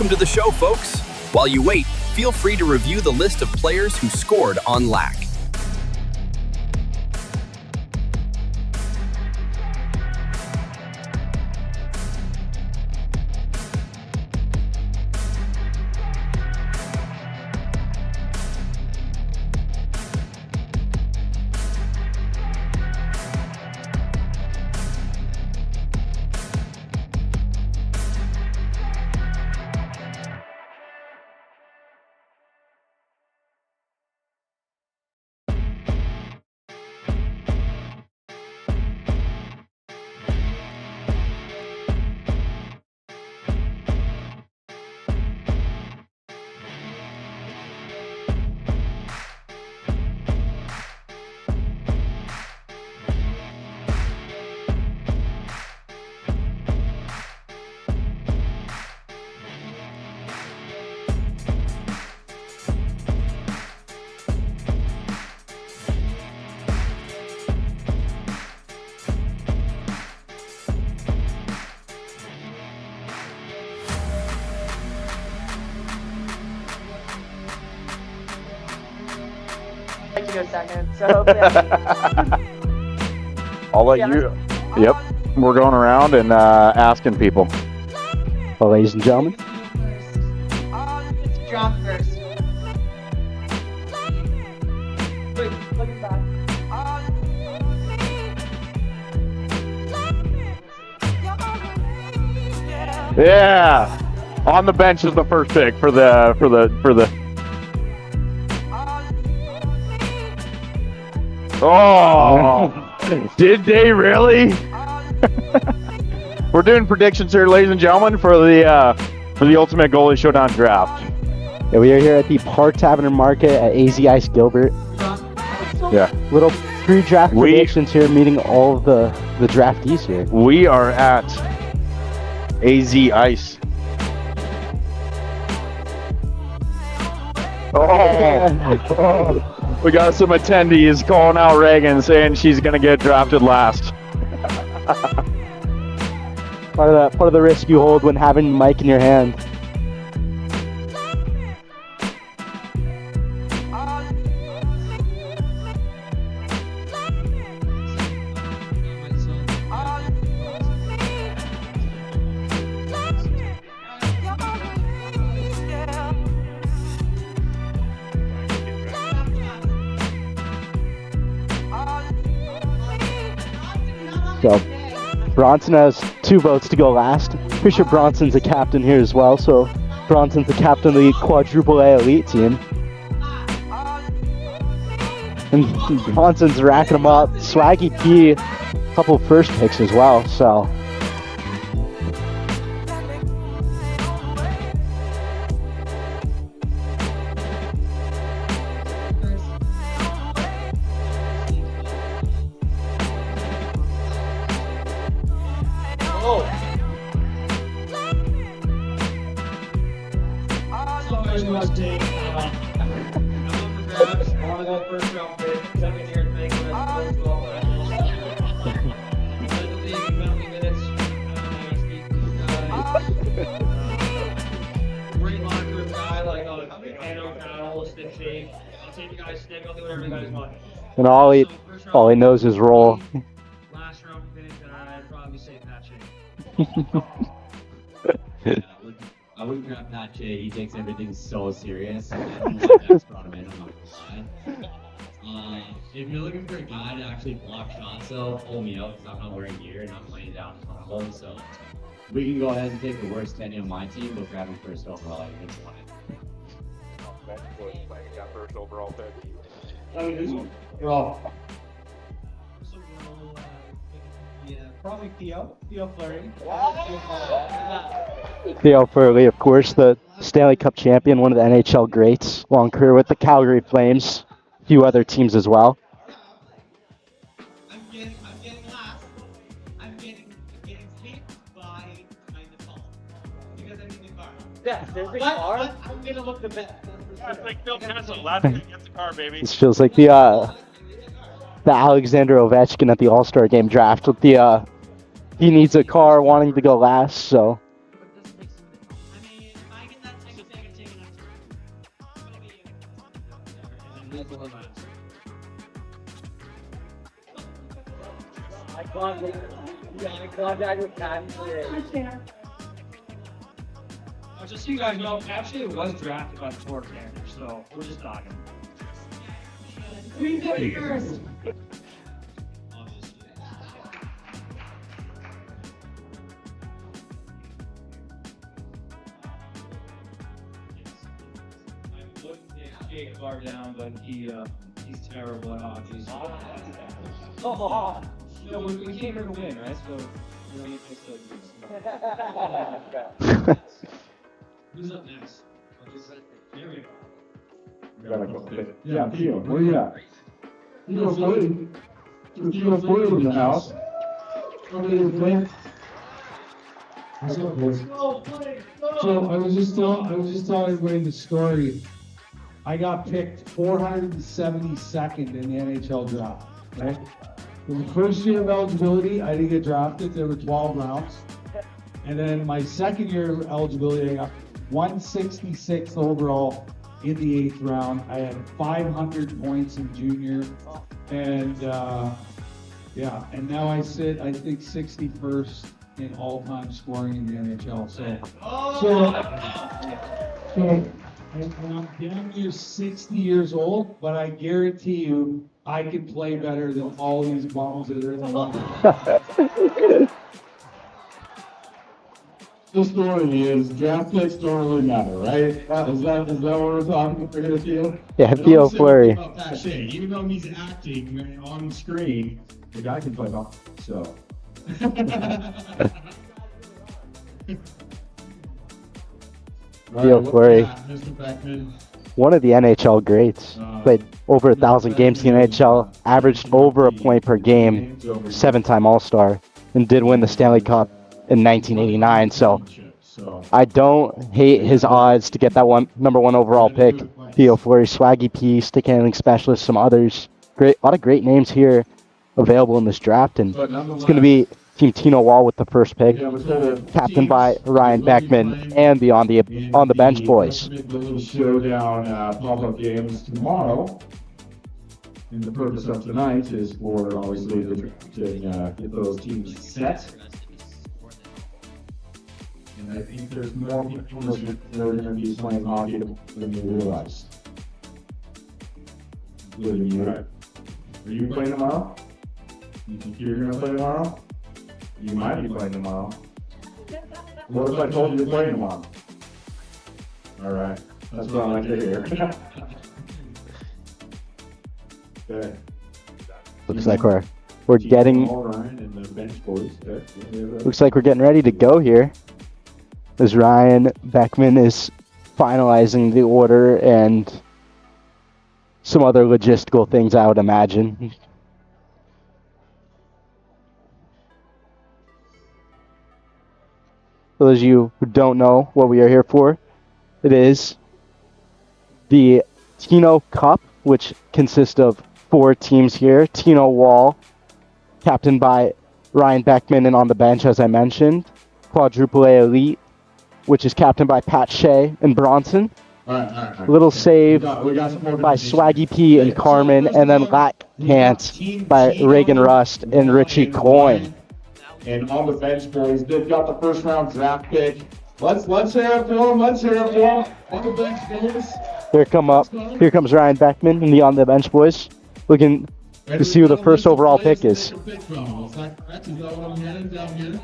Welcome to the show, folks. While you wait, feel free to review the list of players who scored on LAC. Like to go second, so yeah. I'll let you. Yep, we're going around and asking people. Well, ladies and gentlemen, It's drop first. Wait, looking back. Yeah, on the bench is the first pick for the. Oh, did they really? We're doing predictions here, ladies and gentlemen, for the Ultimate Goalie Showdown draft. yeah, we are here at the Park Tavern Market at AZ Ice Gilbert. Yeah, Little pre-draft predictions here, meeting all of the draftees here. we are at AZ Ice. Oh. We got some attendees calling out Reagan, saying she's gonna get drafted last. Part of the risk you hold when having the mic in your hand. So, Bronson has 2 votes to go last. Pretty sure Bronson's a captain here as well, so Bronson's the captain of the quadruple A elite team. And Bronson's racking them up. Swaggy P, a couple first picks as well, so. And all he knows is roll. Last round pick, I'd probably say Patrick. I wouldn't grab Pat J. He takes everything so serious. I don't know what that's brought him in, I'm not gonna lie. If you're looking for a guy to actually block shots, though, pull me out because I'm not wearing gear and I'm playing down in front of him. So we can go ahead and take the worst 10 on my team, but grab him first overall. I think one. First overall pick. Roll. So we'll, probably Theo Fleury. Theo Furley, of course, the Stanley Cup champion, one of the NHL greats. Long career with the Calgary Flames, a few other teams as well. I'm getting last. I'm getting picked by my default because I'm in the car. Yeah, there's a But car. I'm gonna look the best. It's like Phil Kessel, last thing gets the car, baby. This feels like the Alexander Ovechkin at the All-Star Game draft with the he needs a car wanting to go last, so. I mean, if I get Just so you guys know, actually it was drafted by the Florida Panthers, so we're just talking. I wouldn't take Jake Bar down, but he's terrible at hockey. You know, we came here to win, right? So we don't need to lose. Who's up next? Here we go. Yeah, Theo, where you at? Theo Floyd. Theo Floyd in the house. So I was just telling everybody the story. I got picked 472nd in the NHL draft, right? In the first year of eligibility, I didn't get drafted. There were 12 rounds. And then my second year of eligibility, I got 166th overall in the 8th round. I had 500 points in junior. And yeah, and now I sit, I think, 61st in all-time scoring in the NHL. And I'm damn near 60 years old, but I guarantee you, I can play better than all these bums that are in the league. The story is draft picks don't really matter, right? Is that what we're talking about here, Theo? Yeah, Theo Fleury. Even though he's acting on screen, the guy can play ball. So. Theo Fleury. Mr. Beckman. One of the NHL greats. Played over 1,000 games in the NHL, averaged over a point per game, 7-time All-Star, and did win the Stanley Cup in 1989. So I don't hate his odds to get that #1 overall pick. Theo Fleury, Swaggy P, stick handling specialist, some others. A lot of great names here available in this draft, and it's going to be Team Tino Wall with the first pick, captained by Ryan Beckman and the on the bench boys. Goalie Showdown pop-up games tomorrow. And the purpose of tonight is for obviously to get those teams set. And I think there's more people that are going to be playing hockey than you realize. Including you. Are you playing tomorrow? You think you're going to play tomorrow? You might be playing tomorrow. What if I told you to play tomorrow? All right. That's what I like to hear. Okay. Looks like we're getting. Looks like we're getting ready to go here, as Ryan Beckman is finalizing the order and some other logistical things, I would imagine. For those of you who don't know what we are here for, it is the Tino Cup, which consists of 4 teams here. Tino Wall, captained by Ryan Beckman and on the bench, as I mentioned. Quadruple A Elite, which is captained by Pat Shea and Bronson. All right. Little save We got some more by Swaggy P and Carmen, and then Lat Pants by Reagan Rust and Richie Coyne. And on the bench boys, they've got the first round draft pick. Let's hear it for them. Let's hear it for them. On the bench boys. Here comes Ryan Beckman and the on the bench boys, looking to see who the first overall pick is. Is that correct? Is that what I'm hearing down here?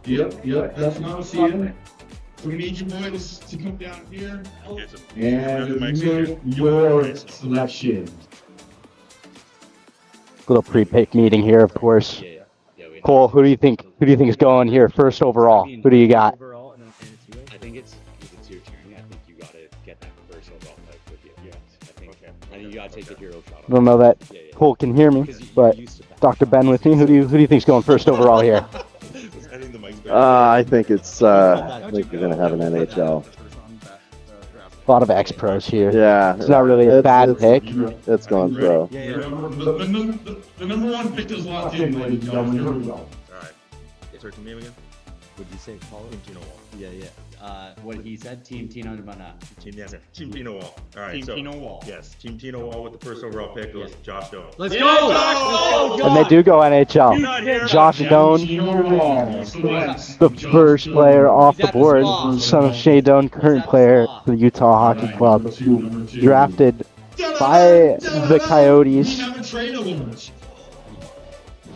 Yep, that's what I'm seeing. We need you boys to come down here and make your selection. Little pre-pick meeting here, of course. Cole, who do you think is going here first overall? Who do you got? I think it's your turn. I think you gotta get that first overall pick with you. Yeah. I think you gotta take the hero shot. I don't know that Cole can hear me, but Dr. Ben with me. Who do you think is going first overall here? I think I think you're gonna have an NHL. A lot of ex-pros here. Yeah, it's not really a bad pick. It's going pro. The number 1 pick is locked in, ladies and gentlemen. Here we go. Alright. Sorry, name again? What did you say? Paul? Team Tino Wall. Yeah, yeah. What he said, Team Tino Mana. Team Tino Wall. All right. Team so, Tino Wall. Yes, Team Tino Wall with the first overall pick goes Josh Doe. Let's go! And they do go NHL. Josh Doan, the first player off the board, son of Shea Doan, current player for the Utah Hockey Club, drafted by the Coyotes.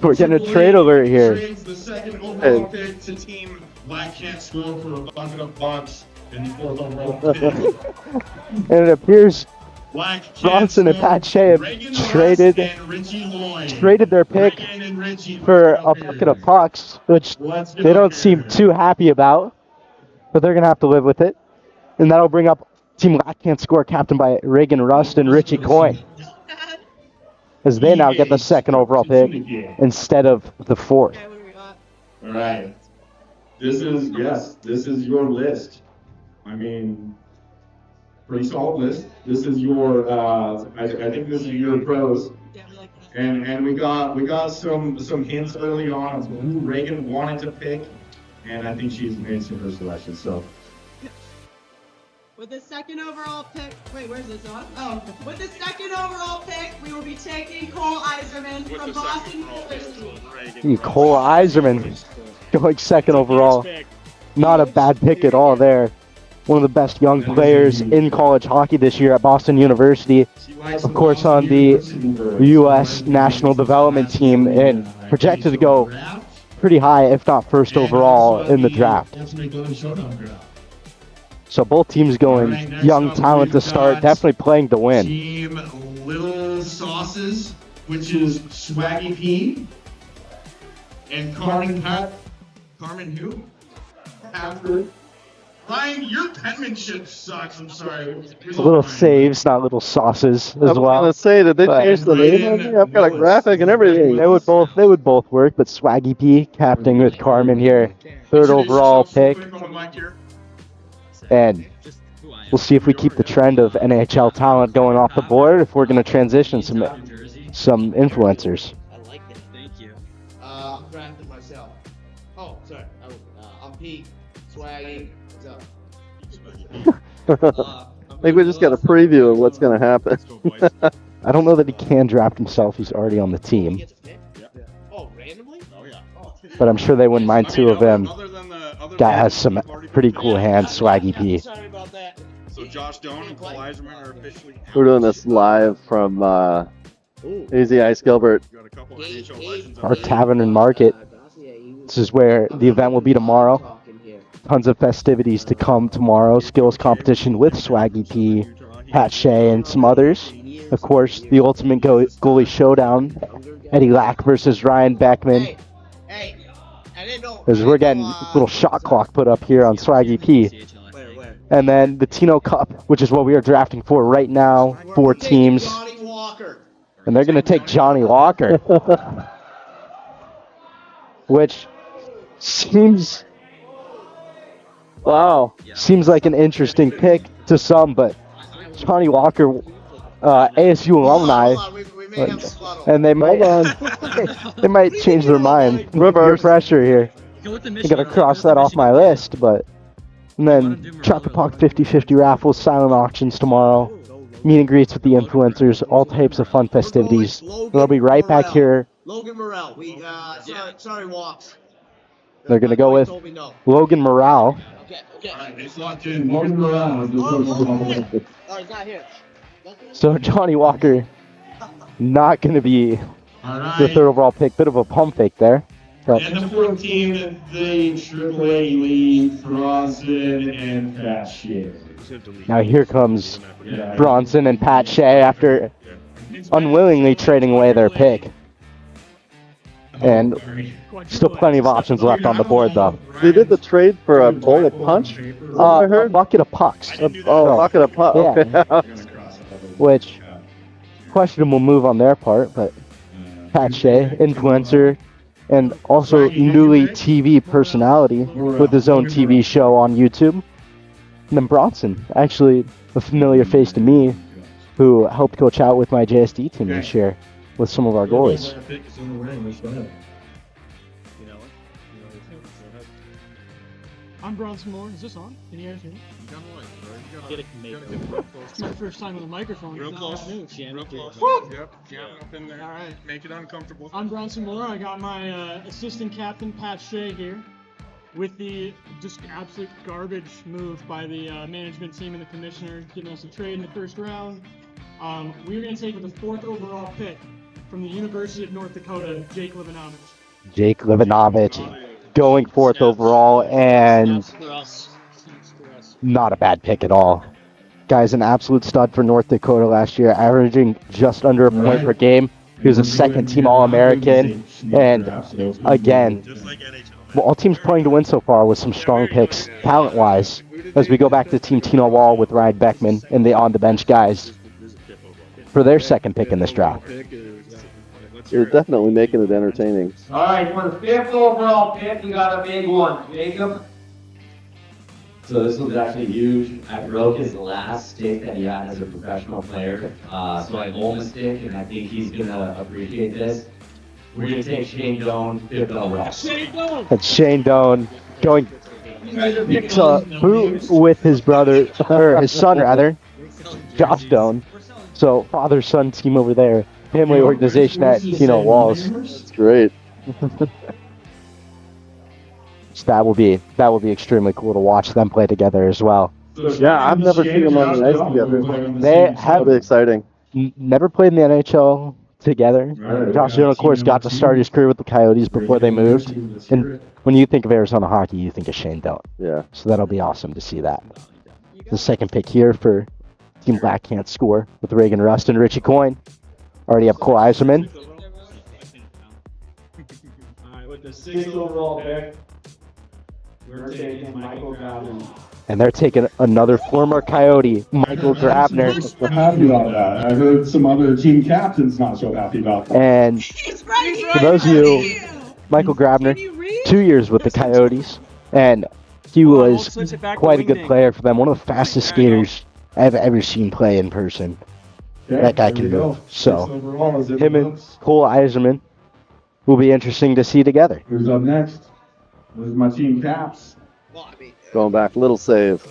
We're getting a trade alert here. Trades the second overall pick to team Black Can't Score for a bucket of bucks and the fourth overall pick. And it appears Black Can't Bronson and Score, Pat Shea have Reagan traded Rust and Richie Lloyd. their pick Reagan and Richie, for let's a go bucket here. of pucks, which Let's go they don't here. seem too happy about, but they're going to have to live with it. And that'll bring up Team Black Can't Score, captained by Reagan Rust and Richie Coy, as they now get the second overall pick instead of the fourth. All right. This is your list. I mean, pretty solid list. This is your, I think this is your pros. And we got some hints early on of who Reagan wanted to pick, and I think she's made some of her selections. So. With the second overall pick, wait, where's this on? Oh, with the second overall pick, we will be taking Cole Eiserman from Boston University. Cole Eiserman going second overall. Not a bad pick at all there. One of the best young players in college hockey this year at Boston University. Of course, on the U.S. national development team and projected to go pretty high, if not first overall in the draft. So both teams going young talent to start, definitely playing to win. Team Little Sauces, which is Swaggy P. And Carmen Pat. Carmen who? Patrick. Ryan, your penmanship sucks. I'm sorry. Little saves, not little sauces as I was well. gonna say, did they But change the name on here? I've got a graphic and everything. They would both work, but Swaggy P captaining with Carmen here, third overall pick. And we'll see if we keep the trend of NHL talent going off the board, if we're going to transition some influencers. I like it. Thank you. I'm drafting myself. Oh, sorry. I'm Pete. Swaggy. What's up? I think we just got a preview of what's going to happen. I don't know that he can draft himself. He's already on the team. Oh, randomly? Oh, yeah. But I'm sure they wouldn't mind two of them. Guy has some pretty cool hands, Swaggy P. Sorry about that. So Josh Doan and Cole Eiserman are officially out. We're doing this live from Easy Ice Gilbert. Our Tavern and Market. This is where the event will be tomorrow. Tons of festivities to come tomorrow. Skills competition with Swaggy P, Pat Shea, and some others. Of course, the ultimate goalie showdown. Eddie Lack versus Ryan Beckman. As we're getting a little shot clock put up here on Swaggy P. And then the Tino Cup, which is what we are drafting for right now. 4 teams. And they're going to take Johnny Walker. Which seems like an interesting pick to some, but Johnny Walker, ASU alumni, and they might change their mind. Peer pressure here. I gotta cross that off my list, but and then Chuck the Puck 50-50 raffles, silent auctions tomorrow, meet and greets with the influencers, all types of fun festivities. They'll be right back here. Logan Morrell. Sorry, Walks. They're gonna go with Logan Morale. Okay. All right, it's locked in. Morgan Morale is the first overall pick. Oh, he's not here. So Johnny Walker, not gonna be All right. the third overall pick. Bit of a pump fake there. But And the fourth team, the AAA League, Bronson and Pat Shea. now here comes Bronson and Pat Shea after unwillingly trading away their pick. And still plenty of options left on the board, though. They did the trade for a bowl of punch? I heard? A bucket of pucks. A bucket of punch. Yeah. Okay. Which, questionable move on their part, but Pat Shea, influencer, and also newly TV personality with his own TV show on YouTube. And then Bronson, actually a familiar face to me, who helped coach out with my JSD team this year with some of our goalies. I'm Bronson Moore. Is this on? Can you guys hear me? It's my first time with a microphone. Real It's close. not news. Real close. Yep. Jam it up in there. All right. Make it uncomfortable. I'm Bronson Moore. I got my assistant captain, Pat Shea, here with the just absolute garbage move by the management team and the commissioner, giving us a trade in the first round. We're going to take with the 4th overall pick from the University of North Dakota, Jake Livanovich. Jake Livanovich going 4th overall, and not a bad pick at all. Guy's an absolute stud for North Dakota last year, averaging just under a point per game. He was a second-team All-American, and again, all teams playing to win so far with some strong picks, talent-wise, as we go back to Team Tino Wall with Ryan Beckman and the on-the-bench guys for their second pick in this draft. You're definitely making it entertaining. All right, for the 5th overall pick, we got a big one. Jacob. So this was actually huge. I broke his last stick that he had as a professional player. So I own the stick, and I think he's gonna appreciate this. We're gonna take Shane Doan, 5th overall. And Shane Doan going to with his brother, or his son rather, Josh Doan. So father-son team over there. Family organization at Tino Walls. That's great. So that will be extremely cool to watch them play together as well. Yeah, I've never seen them on the ice together. They have That'll be exciting. never played in the NHL together. Josh Doan, of course, got to start his career with the Coyotes before they moved. And when you think of Arizona hockey, you think of Shane Doan. Yeah. So that'll be awesome to see that. The second pick here for Team Black Can't Score with Reagan Rust and Richie Coyne. Already have Cole Eiserman. Alright, with the 6th overall pick, we're taking Michael Grabner. And they're taking another former Coyote, Michael Grabner. We're happy about that. I heard some other team captains not so happy about that. And for those of you, Michael Grabner, 2 years with the Coyotes, and he was quite a good player for them. One of the fastest skaters I've ever seen play in person. That guy can move. So, him and Cole Eiserman will be interesting to see together. Who's up next? Where's my team caps? Going back, little save.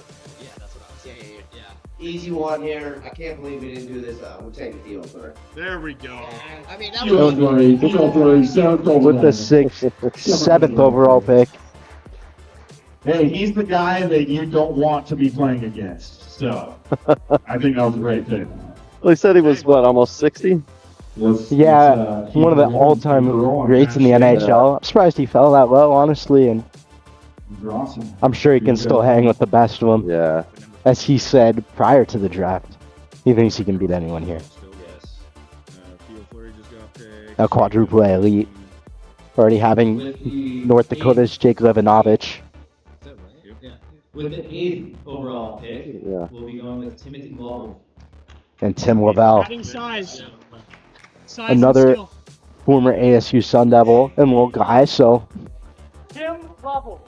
Easy one here. I can't believe we didn't do this. We'll take the deal for it. There we go. I mean, that Don't worry, With the 7th overall pick. Hey, he's the guy that you don't want to be playing against. So, I think that was a great pick. Well, he said he was, what, almost 60? Yeah, one of the all-time greats in the NHL. I'm surprised he fell that low, honestly, and I'm sure he can still hang with the best of them. Yeah. As he said prior to the draft, he thinks he can beat anyone here. A quadruple A elite. Already having North Dakota's Jake Livanovich. With the 8th overall pick, Yeah. we'll be going with Timothy Lovell. And Tim Lavelle, Adding size. Size another and skill. former ASU Sun Devil and little guy, so Tim Lovell.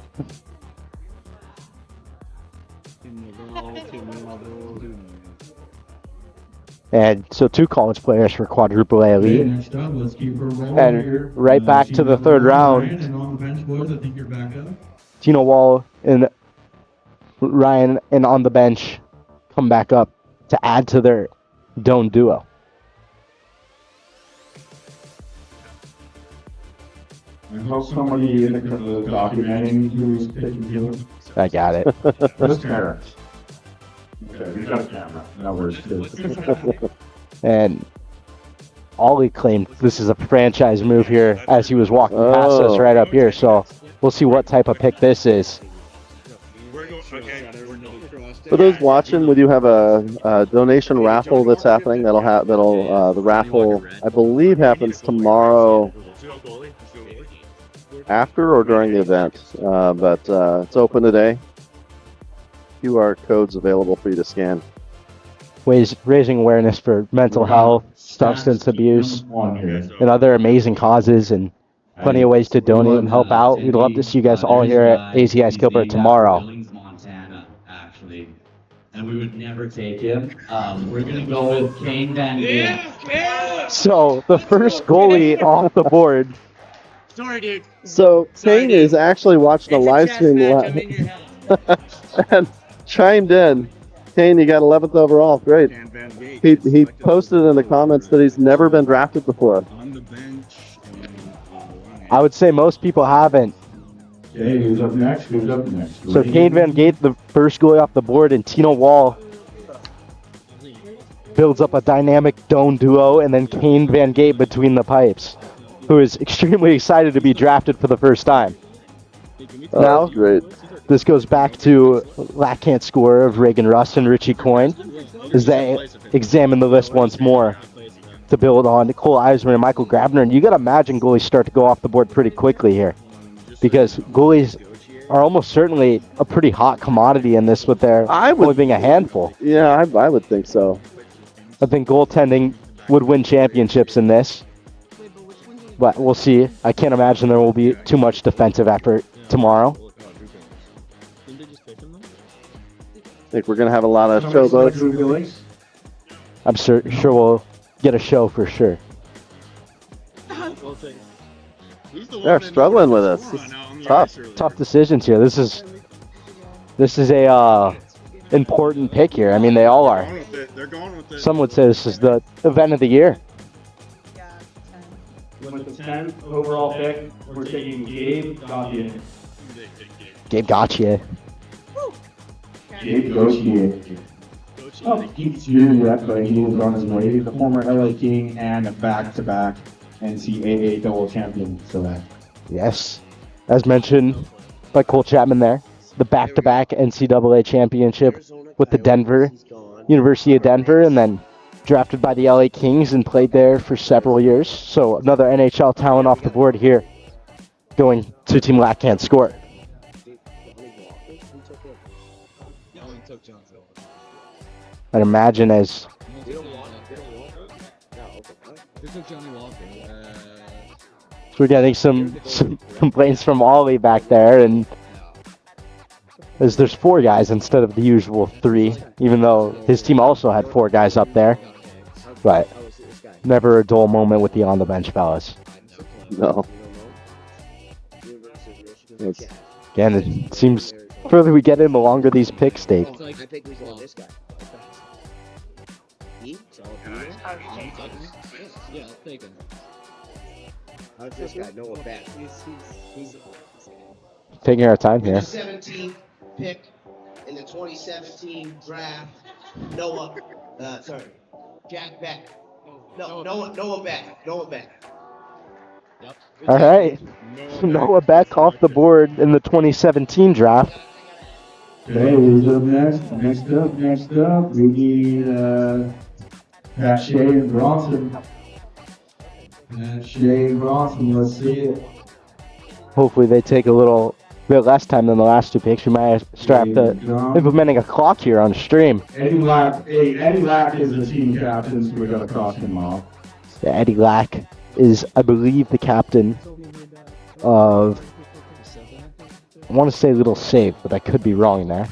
and so 2 college players for quadruple A elite. Next up, let's keep her rolling And here. right back to the 3rd round. And on the bench, boys, I think you're back up. Tino Wall and Ryan and on the bench come back up to add to their Doan duo. I hope somebody in the documenting who's picking you. I got it. Where's Terrence? Okay, we got a camera. Now where's his? And Ollie claimed this is a franchise move here as he was walking past us right up here. So we'll see what type of pick this is. For those watching, we do have a donation raffle that's happening. The raffle, I believe, happens tomorrow after or during the event. But it's open today. QR codes available for you to scan. Raising awareness for mental health, substance abuse, and other amazing causes, and plenty of ways to donate and help out. We'd love to see you guys all here at AZI's Gilbert tomorrow. Montana, actually. And we would never take him. We're going to go with Kane Van Galen. So the first goalie off the board. Sorry, dude. So Kane is actually watching a live stream. And chimed in. Kane, you got 11th overall. Great. He posted in the comments that he's never been drafted before. I would say most people haven't. Okay, who's up next? Who's up next? So Kane Van Gate, the first goalie off the board, and Tino Wall builds up a dynamic Doan duo, and then Kane Van Gate between the pipes, who is extremely excited to be drafted for the first time. Now, Great. this goes back to Lack Can't Score of Reagan Russ and Richie Coyne, as they examine the list once more to build on Cole Eisman and Michael Grabner. And you got to imagine goalies start to go off the board pretty quickly here, because goalies are almost certainly a pretty hot commodity in this, with their only being a handful. Yeah, I would think so. I think goaltending would win championships in this, but we'll see. I can't imagine there will be too much defensive effort tomorrow. I think we're going to have a lot of showboats. I'm sure we'll get a show for sure. They're struggling with us. It's Tough decisions here. This is a important pick here. I mean, they all are. Some would say this is the event of the year. With the 10th overall pick, we're taking Gabe Gauthier. Gabe Gauthier. Gabe Gauthier. Oh, he's here yet, but he is on his way. He's a former LA King and a back-to-back NCAA double champion. So that. Yes. As mentioned by Cole Chapman there, the back-to-back NCAA championship with the University of Denver, and then drafted by the LA Kings and played there for several years. So another NHL talent off the board here, going to Team Lack Can't Score. I'd imagine as we're getting some complaints from Ollie back there, and as there's 4 guys instead of the usual 3, even though his team also had 4 guys up there. But never a dull moment with the on the bench fellas. No. Again, it seems further we get in, the longer these picks take. I think we want this guy. Yeah, I'll take him. How's this guy? Noah Beck. He's Taking our time here. 17th pick in the 2017 draft. Noah, Jack Beck. No, Noah Beck. Noah Beck. All right. Noah Beck off the board in the 2017 draft. Okay, who's up next? Next up, we need Pat Shea and Bronson. Pat Shea and Bronson, let's see it. Hopefully they take a little bit less time than the last 2 picks. We might have strapped implementing a clock here on stream. Eddie Lack is the team captain, so we got to cross him off. Yeah, Eddie Lack is, I believe, the captain of, I want to say Little Save, but I could be wrong there.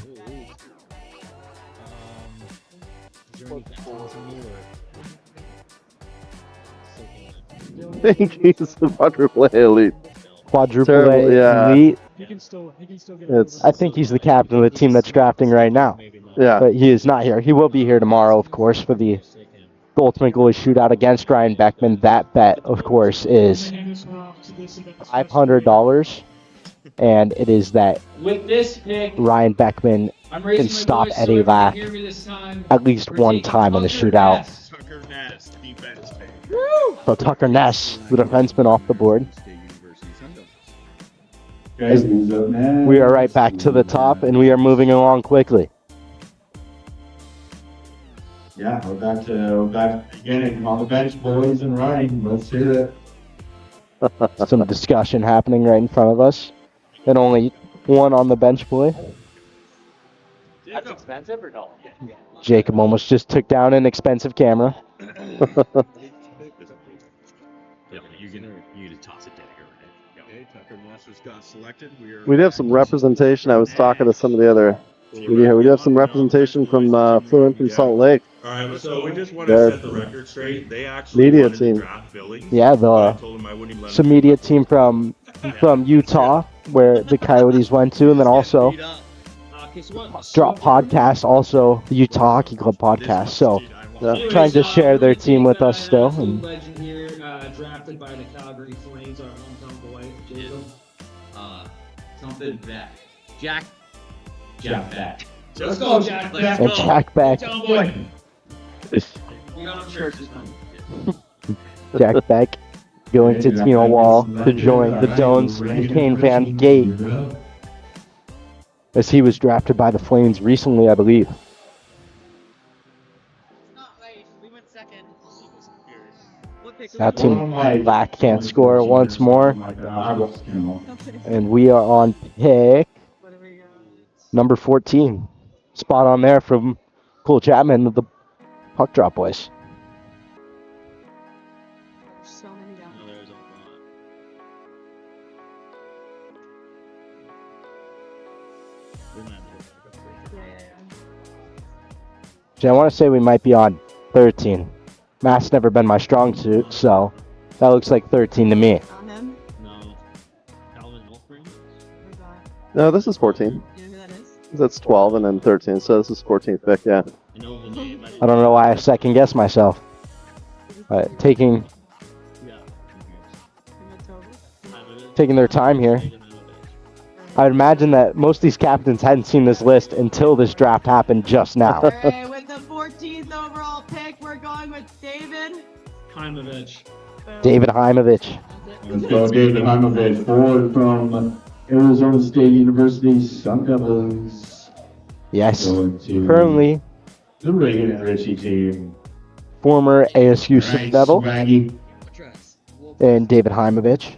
I think he's the quadruple A elite. Quadruple Terrible, A yeah. elite. He can still get I think he's the captain of the team that's drafting right now. Yeah. But he is not here. He will be here tomorrow, of course, for the Ultimate Goalie Shootout against Ryan Beckman. That bet, of course, is $500. And it is that With this pick, Ryan Beckman I'm can raising my stop voice so Eddie everyone Lack can hear me this time. at least one time in the shootout. So Tucker Ness, the defenseman, off the board. Okay, who's up next? We are right back to the top, and we are moving along quickly. Yeah, we're back to the beginning. On the bench, boys and Ryan. Let's hear it. Some discussion happening right in front of us. And only one on the bench boy. That's expensive or no? Jacob almost just took down an expensive camera. You're gonna toss it down here, right? Okay, Tucker Masters got selected. We do have some representation. I was talking to some of the other. We do have some representation from flew in from Salt Lake. All right, so we just want to Their set the record straight. They actually media wanted to team. draft Billy. Yeah, I told him I wouldn't let some him. media team from Utah, where the Coyotes went to, and then also Drop podcast, also the Utah Hockey Club podcast. So trying to share their team with us still. And Legend here, drafted by the Calgary Flames, our hometown boy, Jacob. Something Beck. Jack Beck. Let's go, Jack Beck. And Jack Beck. Boy. We got on church this time. Jack Beck going to Tino Wall to join the Dones and Kane Van Gate, as he was drafted by the Flames recently, I believe. Now Team Black can't score once more. And we are on pick number 14. Spot on there from Cole Chapman of the Puck Drop Boys. I want to say we might be on 13. Math's never been my strong suit, so that looks like 13 to me. No, this is 14. That's 12 and then 13, so this is 14th pick, yeah. I don't know why I second guess myself. Taking their time here. I would imagine that most of these captains hadn't seen this list until this draft happened just now. All right, with the 14th overall pick, we're going with David Heimovich. David Heimovich. Let's go, David Heimovich, forward from Arizona State University Sun Devils. Yes. Going to Currently, the Reagan and Ritchie team. former ASU Sun Devil and David Heimovich,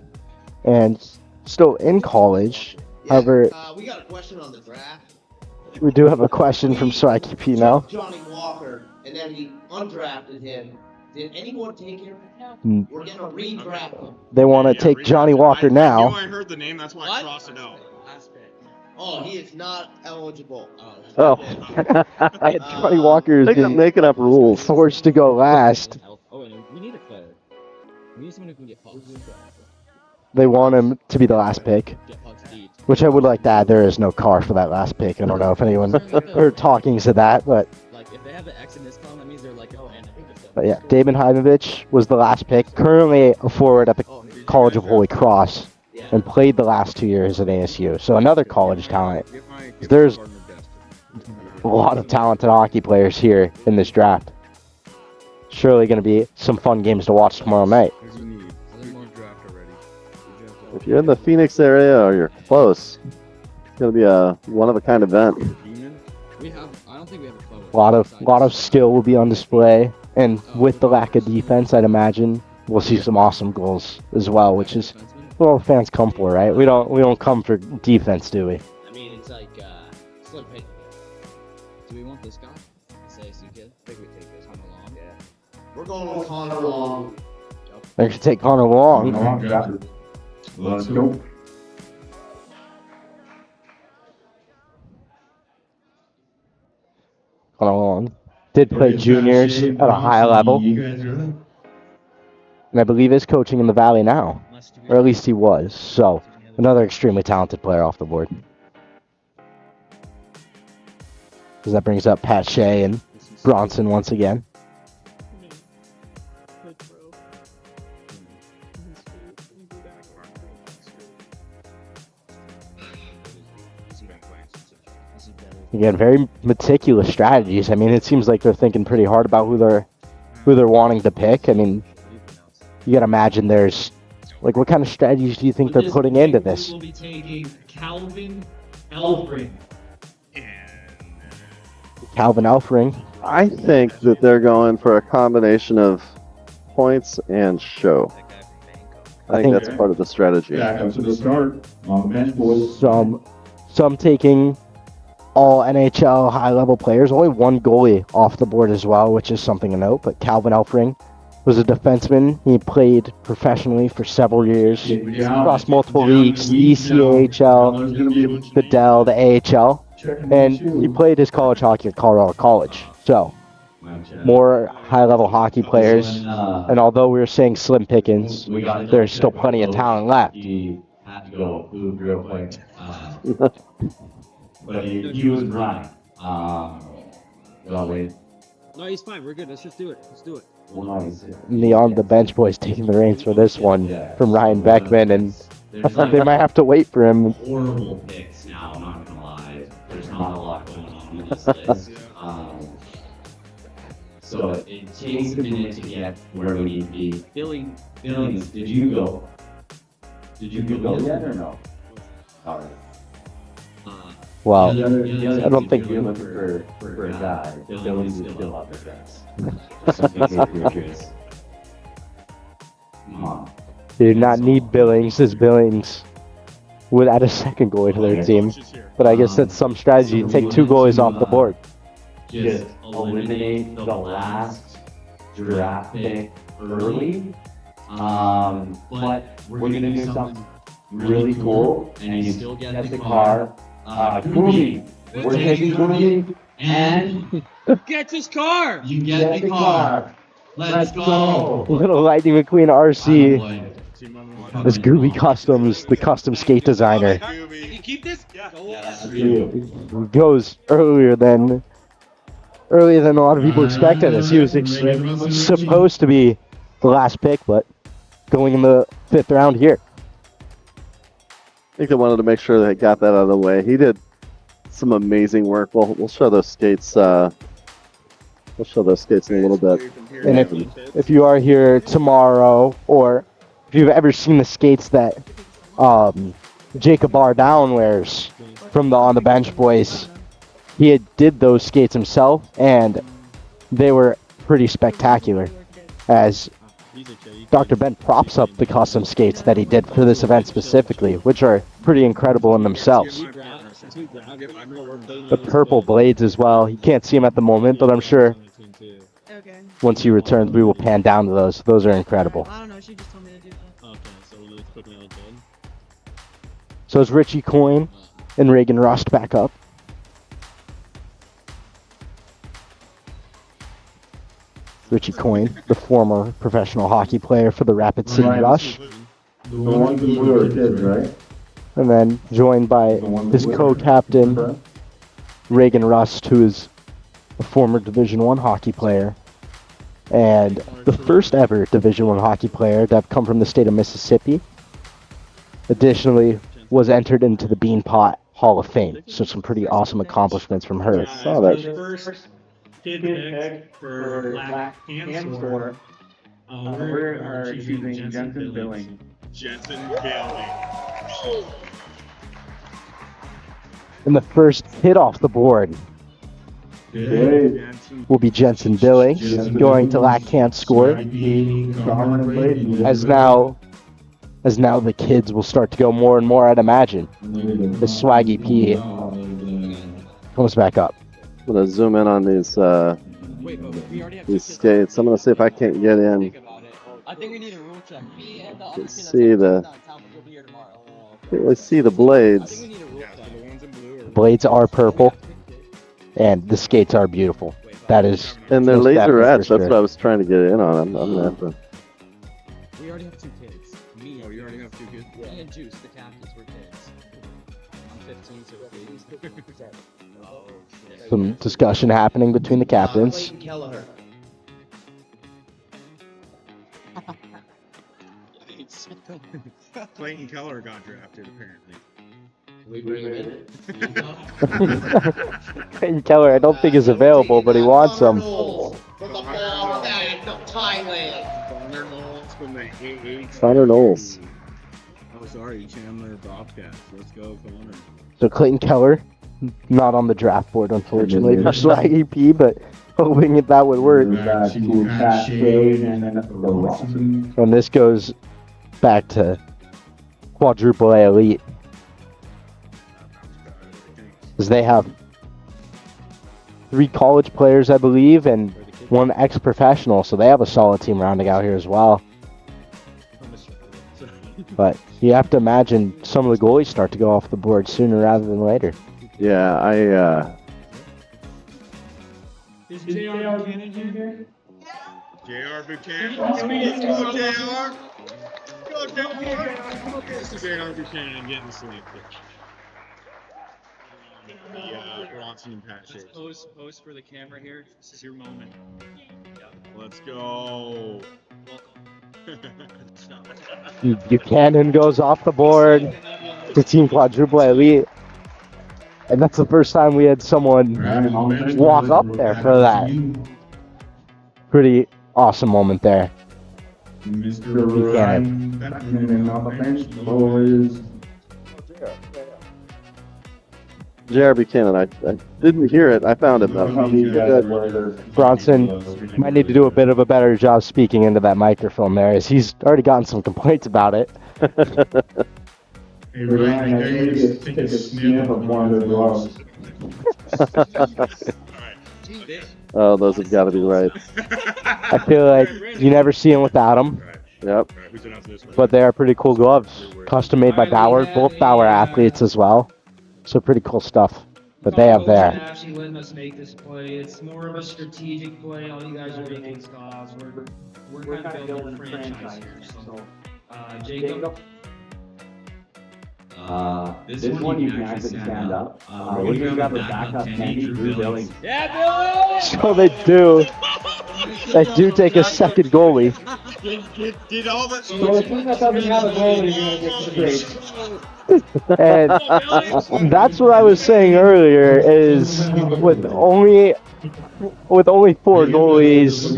and still in college. However, we got a question on the draft. we do have a question from Swaggy P now. Johnny Walker, and then he undrafted him. Did anyone take him? Mm. We're gonna redraft him. They want to take Johnny Walker now. I heard the name, that's why I crossed it out. Oh, he is not eligible. Oh, Johnny Walker is making up rules. Forced to go last. Oh, and we need a player. We need someone who can get pucks. They want him to be the last pick, which I would like to add. There is no car for that last pick. I don't know if anyone heard talkings of that, but Like, if they have the X in this column, that means they're like, oh, and yeah, David Heimovich was the last pick. Currently a forward at the College of Holy Cross, and played the last 2 years at ASU. So another college talent. There's a lot of talented hockey players here in this draft. Surely going to be some fun games to watch tomorrow night. If you're in the Phoenix area or you're close, it's going to be a one-of-a-kind event. I don't think we have a club. A lot of skill will be on display, and with the lack of defense, I'd imagine we'll see some awesome goals as well, which is what all fans come for, right? We don't come for defense, do we? I mean, it's like, slim pick. Do we want this guy? This ASU kid? I think we take this Connor Long. Yeah. We're going with Connor Long. They should take Connor Long. Let's go. Connor Long did play juniors at a high level, and I believe is coaching in the Valley now, or at least he was. So another extremely talented player off the board. Because that brings up Pat Shea and Bronson once again. Again, very meticulous strategies. I mean, it seems like they're thinking pretty hard about who they're wanting to pick. I mean, you gotta imagine there's like, what kind of strategies do you think they're putting into this? We'll be taking Calvin Elfring. Calvin Elfring. I think that they're going for a combination of points and show. I think that's part of the strategy. Back up to the start on the bench, boys. Some taking all NHL high-level players. Only one goalie off the board as well, which is something to note. But Calvin Elfring was a defenseman. He played professionally for several years across multiple leagues, the ECAHL, the Dell, the AHL, and he played his college hockey at Colorado College. So, more high-level hockey players. And although we were saying slim pickings, there's still plenty of talent left. Had to go food real quick. but he was running. Well, wait. No, he's fine. We're good. Let's just do it. Let's do it. And the on the bench boys taking the reins for this one from Ryan Beckman, and I thought they might have to wait for him. Horrible picks now, I'm not gonna lie. There's not a lot going on in this list. So it takes a minute to get where we need to be. Billings, did you go? Did you go yet or no? All right. Well, Billings, I don't think if you're looking for a guy. Billings is still up there, guys. Some pictures. Come on. they do not need Billings, as Billings would add a second goalie to their team. But I guess that's some strategy. Take two goalies off the board. Just eliminate the last draft pick early. But we're gonna do something really cool, and you still get the car. Kumi, we're taking Kumi, and Get his car! you get the car. Let's go. Little Lightning McQueen RC. This Gooby Customs, the custom skate designer. You keep this? Yeah. Goes earlier than a lot of people expected, as he was supposed to be the last pick, but going in the 5th round here. I think they wanted to make sure they got that out of the way. He did some amazing work. We'll show those skates. We'll show those skates in a little bit. And if you are here tomorrow, or if you've ever seen the skates that Jacob Bardown wears from the On the Bench boys, he did those skates himself, and they were pretty spectacular. As Dr. Ben props up the custom skates that he did for this event specifically, which are pretty incredible in themselves. The purple blades as well. You can't see them at the moment, but I'm sure once he returns, we will pan down to those. Those are incredible. I don't know. She just told me to do that. Okay, so we'll lose quickly on the game. So is Richie Coyne and Reagan Rust back up. Richie Coyne, the former professional hockey player for the Rapid City Rush. The ones in blue are kids, right? And then joined by his co-captain, Reagan Rust, who is a former Division I hockey player and the first ever Division I hockey player to have come from the state of Mississippi. Additionally, was entered into the Beanpot Hall of Fame. So some pretty awesome accomplishments from her. Saw that. First kid pick for Black Hand Score. We are choosing Jensen Billings. Jensen Billings. And the first hit off the board will be Jensen Billings, going to Lack Can't Score. As now the kids will start to go more and more, I'd imagine. The Swaggy P comes back up. I'm gonna zoom in on these skates. I'm gonna see if I can't get in. I think we need a rule check. Can't really see the blades. The blades are purple, and the skates are beautiful. That is, and they're most laser definitely for etched. That's sure. what I was trying to get in on. I'm gonna have to. We already have 2 kids. Me. Oh, you already have 2 kids? Me and Juice, the captains, were kids. I'm 15, so babies. Some discussion happening between the captains. Clayton Kelleher. Clayton Keller got drafted, apparently. We bring him in. Clayton Keller, I don't think is available, but he wants them. From the ball bag of Thailand. Connor Knowles from the AH. Connor Knowles. Oh, sorry, Chandler Bobcats. Let's go, Connor. So Clayton Keller, not on the draft board, unfortunately, for Swaggy P, but hoping that would work. And this goes back to quadruple A elite, as they have 3 college players, I believe, and 1 ex-professional, so they have a solid team rounding out here as well. But you have to imagine some of the goalies start to go off the board sooner rather than later. Yeah, Is J.R. Buchanan here? J.R. Buchanan. Go, J.R. Go, J.R. This is J.R. Buchanan getting sleep. Bronson and Pat Shea. Pose for the camera here. This is your moment. Let's go. Buchanan goes off the board to Team Quadruple Elite. And that's the first time we had someone walk up there for that. Pretty awesome moment there. Mr. Ryan Beckman on the bench, boys. J.R. Buchanan, I didn't hear it. I found it though. Bronson might need to do a bit of a better job speaking into that microphone there, as he's already gotten some complaints about it. Hey, Ryan, I need to take a sniff of one of the gloves. Oh, those have got to be right. I feel like you never see them without them. Yep. But they are pretty cool gloves. Custom made by Bauer, both Bauer athletes as well. So pretty cool stuff that they have there. Actually letting us make this play. It's more of a strategic play. All you guys are making stops. We're kind of building a franchise here. So, Jacob. This one you can actually stand up. We're going to have a backup Kenny, Drew Billings. Yeah, Billy! So they do. They do take a second goalie. Did all that. So the team that doesn't have a goalie, you're going to get straight. And that's what I was saying earlier, is with only 4 goalies,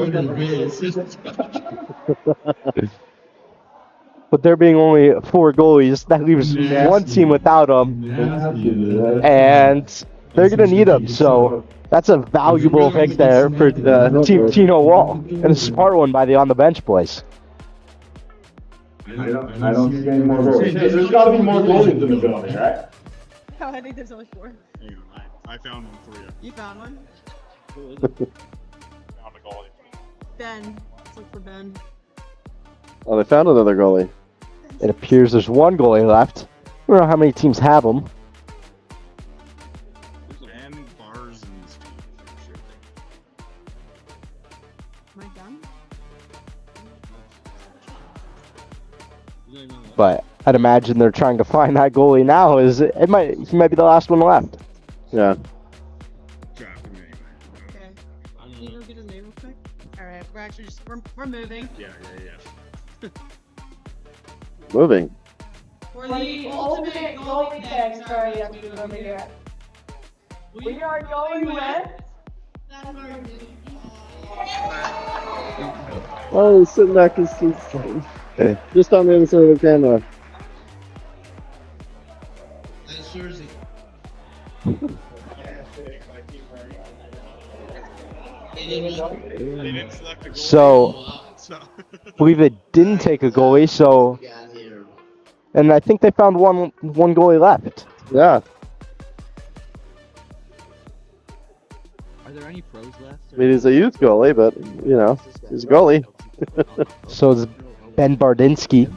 with there being only 4 goalies, that leaves one team without them, and they're going to need them. So that's a valuable pick there for Team Tino Wall, and a smart one by the On the Bench boys. I don't see any more goalies. There's got to be more goalies in the building, right? Oh, I think there's only 4. Hang on, I found one for you. You found one? Found a goalie. Ben. Let's look for Ben. Oh, they found another goalie. It appears there's one goalie left. I don't know how many teams have them. Ben, Bars, and Steve. Am I done? But I'd imagine they're trying to find that goalie now. He might be the last one left. Yeah. Okay. Can you go get his name real quick? Alright, we're actually just, we're moving. Yeah. Moving. For the ultimate goalie pick, sorry, you have to do it over here. We are going with... Oh, sitting back is just on the other side of the camera. That's Jersey. So, I believe they didn't take a goalie, so... And I think they found one goalie left. Yeah. Are there any pros left? I mean, he's a youth goalie, but, you know, he's a goalie. So it's Ben Bardinsky.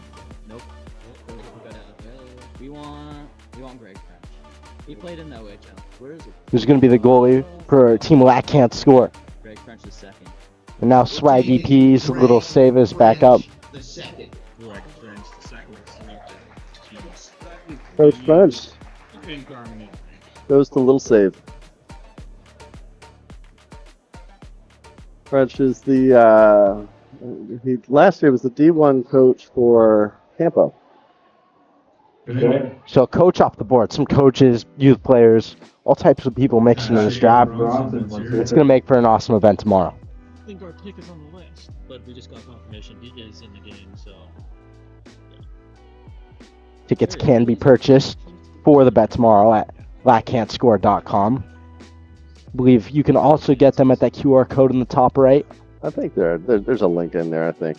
Nope. We want Greg French. He played in the OHL. Where is it? Who's going to be the goalie for Team Lack Can't Score. Greg French is second. And now Swaggy P's little save is back up. The second. Greg French, the second. Coach French goes to Little Save. French is the he last year was the D1 coach for Campo. Okay. So coach off the board, some coaches, youth players, all types of people mixing in this draft. It's going to make for an awesome event tomorrow. I think our pick is on the list, but we just got confirmation he is in the game, so. Tickets can be purchased for the bet tomorrow at lackcan'tscore.com. I believe you can also get them at that QR code in the top right. I think there's a link in there, I think.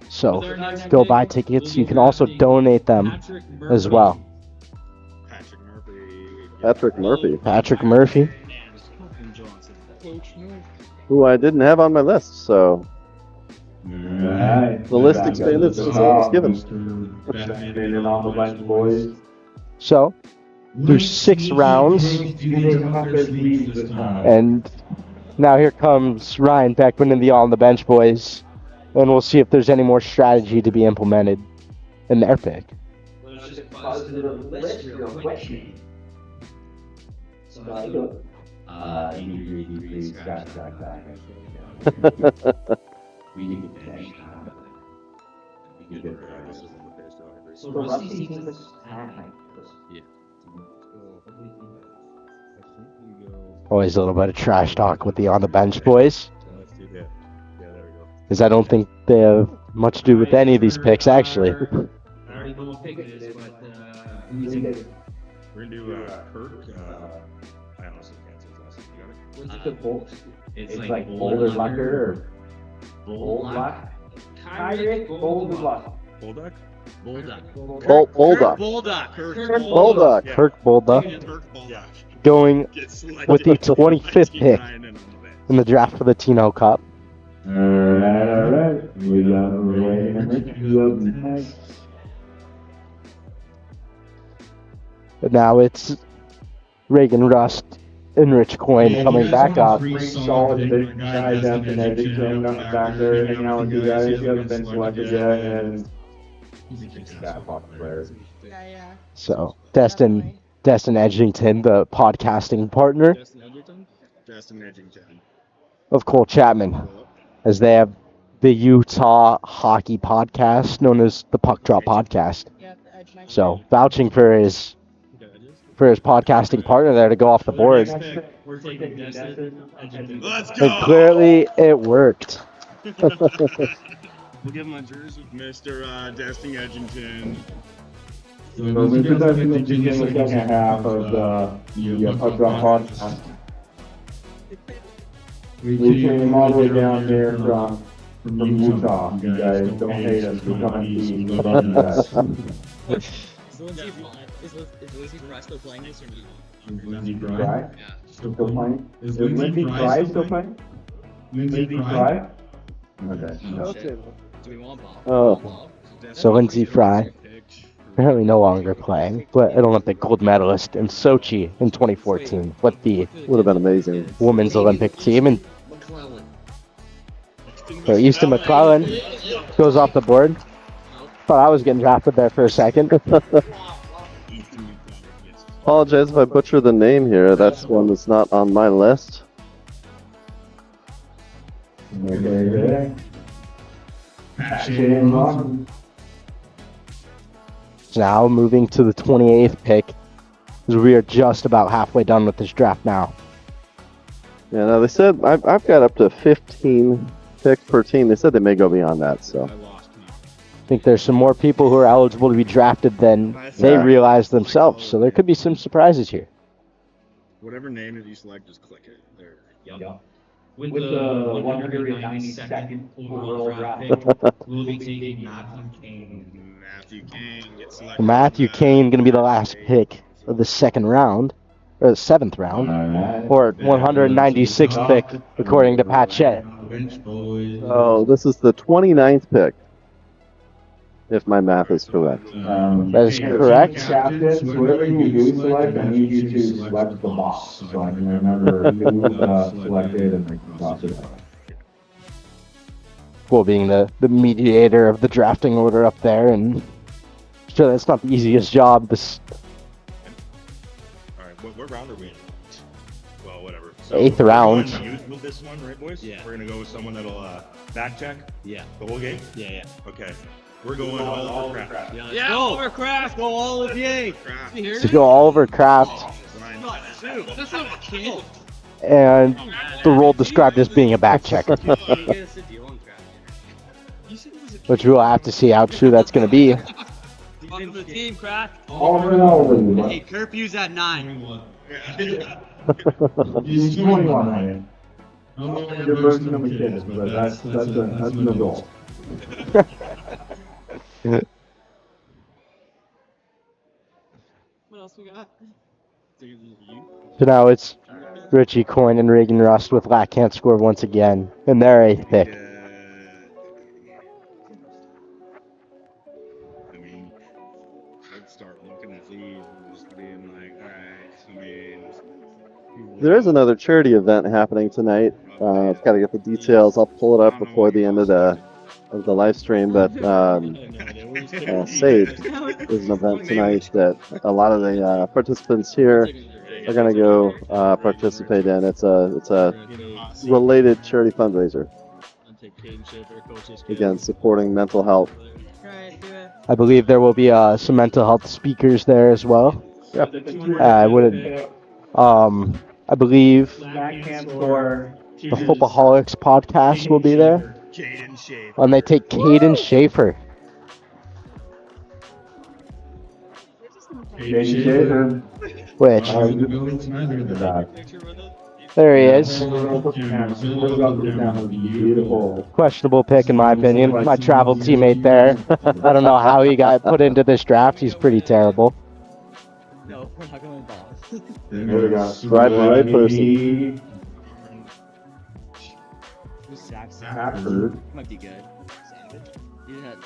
So go buy tickets. You can also donate them as well. Patrick Murphy. Patrick Murphy. Who I didn't have on my list, so Alright. the list expanded since I was given. Mr. on the bench, boys. So through 6 rounds, and now here comes Ryan Beckman and the All on the Bench boys, and we'll see if there's any more strategy to be implemented in their pick. Let's just buzz to the list real quick. So 80 degree scratch back. We need to finish now. We could So Rusty seems like yeah. Always a little bit of trash talk with the on the bench boys. Because I don't think they have much to do with any of these picks, actually. I already know what pick it is, but We're gonna do Kirk. I honestly can't say his last name. You got it? what's the bolt? It's like Boulder Lucker or Bulldog? Bulldog? Bulldog. Bulldog. Bulldog. Kirk Bulldog. Going with the 25th pick in the draft for the Tino Cup. Alright. We got Ray up next. But now it's Reagan Rust and Rich Coyne coming back up. Three solid big guys up in Edmonton, back there hanging out with you guys. He hasn't been selected yet, and he's got popular players. Yeah. So Destin Edgington, the podcasting partner Justin Edgington. of Cole Chapman, as they have the Utah hockey podcast known as the Puck Drop Podcast. So vouching for his podcasting partner there to go off the board. We're taking Destin Edgington. Let's And clearly it worked. We'll give him a jersey. Mr. Destin Edgington. So Mr. Destin Edgington, the second half of the Puck Drop podcast. We came all the way down here from Utah. You guys don't hate us. We come and see. We love you guys. Is Lindsey Fry still playing this or not? Lindsey Fry? Still playing? Is Lindsey Fry still playing? Lindsey Fry? Okay. No. Do we want Bob? Oh. So Lindsey Fry, apparently no longer playing, but an Olympic gold medalist in Sochi in 2014 with the Would have been amazing. women's Olympic team. And so Easton McClellan goes off the board. Thought I was getting drafted there for a second. Apologize if I butcher the name here. That's one that's not on my list. Okay. Now moving to the 28th pick, as we are just about halfway done with this draft now. Yeah, no, they said I've got up to 15 picks per team. They said they may go beyond that, so. I think there's some more people who are eligible to be drafted than they realize themselves, so there could be some surprises here. Whatever name that you select, just click it. There. Yep. With the 192nd overall draft pick, we'll be taking Matthew Kane. Matthew Kane gets selected. Matthew Kane going to be the last pick of the second round, or the 7th round, or 196th pick, according to Pat Shea. Oh, this is the 29th pick, if my math is correct. That is correct. Captains, whatever you do select, I need you to select the box, so I can remember who selected and toss it out. Cool being the mediator of the drafting order up there, and sure, that's not the easiest job. Alright, what round are we in? Well, whatever. So 8th round. We're going to use this one, right, boys? Yeah. We're going to go with someone that'll back check Yeah. the whole game? Yeah. Okay. We're going all over Kraft. Yeah, over Kraft, go all of yay. To go Oliver Kraft, and the role described as being a back checker, which we'll have to see how true that's going to be. Welcome to the team, Kraft. Oliver. Hey, curfew's at 9. He's 21, man. I don't know what your version of a kid is, but that's an adult. What else we got? So now it's Richie Coyne and Reagan Rust with Lack can't score once again in their 8th pick. I mean, I'd start looking at these and just being like, alright, I mean... There is another charity event happening tonight. I've got to get the details. I'll pull it up before the end of the live stream, but Saved is an event tonight that a lot of the participants here are gonna go participate in. It's a related charity fundraiser. Again, supporting mental health. I believe there will be some mental health speakers there as well. Yeah. I believe the Footballholics podcast will be there. And they take Caden Schaefer. Which? There he is. Questionable pick in my opinion. My travel teammate there. I don't know how he got put into this draft. He's pretty terrible. No, we're not going balls. There we go. Right, the right person. Hafford. Might be good.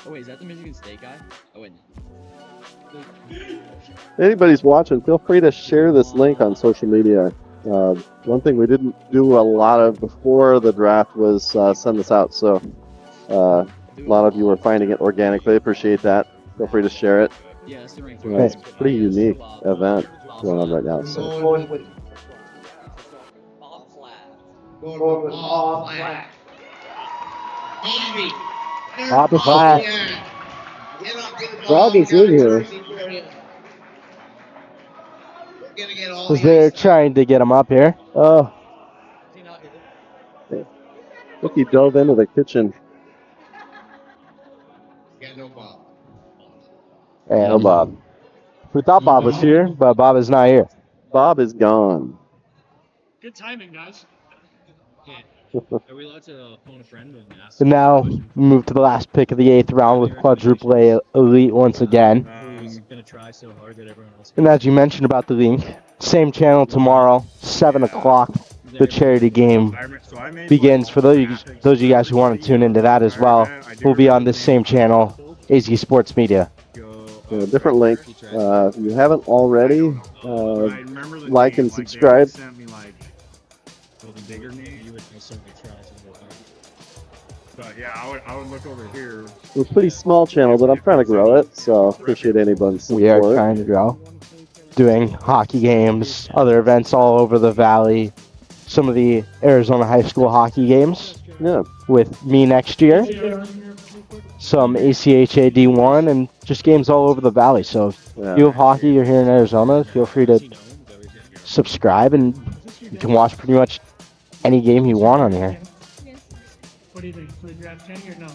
Oh wait, is that the Michigan State guy? Oh wait. Anybody's watching, feel free to share this link on social media. One thing we didn't do a lot of before the draft was send this out, so a lot of you are finding it organically. Appreciate that. Feel free to share it. Yeah, that's the ring. It's a pretty unique event going on right now. So. Going with all flat. Bob is flat. Bob is in here. Because they're trying to get him up here. Oh. Look, he dove into the kitchen. And no Bob. We thought Bob was here, but Bob is not here. Bob is gone. Good timing, guys. Are we allowed to phone a friend and ask? So now we move to the last pick of the 8th round with Quadruple A Elite once again. Who's gonna try so hard that everyone else? And as you mentioned about the link, same channel tomorrow, 7 o'clock. The charity game begins. For those of you guys who want to tune into that as well, we'll be on this same channel, AZ Sports Media. Different link. If you haven't already, like and subscribe. But yeah, I would look over here. We're a pretty small channel, but I'm trying to grow it, so appreciate anybody's support. We are trying to grow. Doing hockey games, other events all over the valley. Some of the Arizona high school hockey games. Yeah. With me next year. Some ACHA D1 and just games all over the valley. So if you have hockey, you're here in Arizona, feel free to subscribe and you can watch pretty much any game you want on here. What do you think? Should we draft Kenny or no?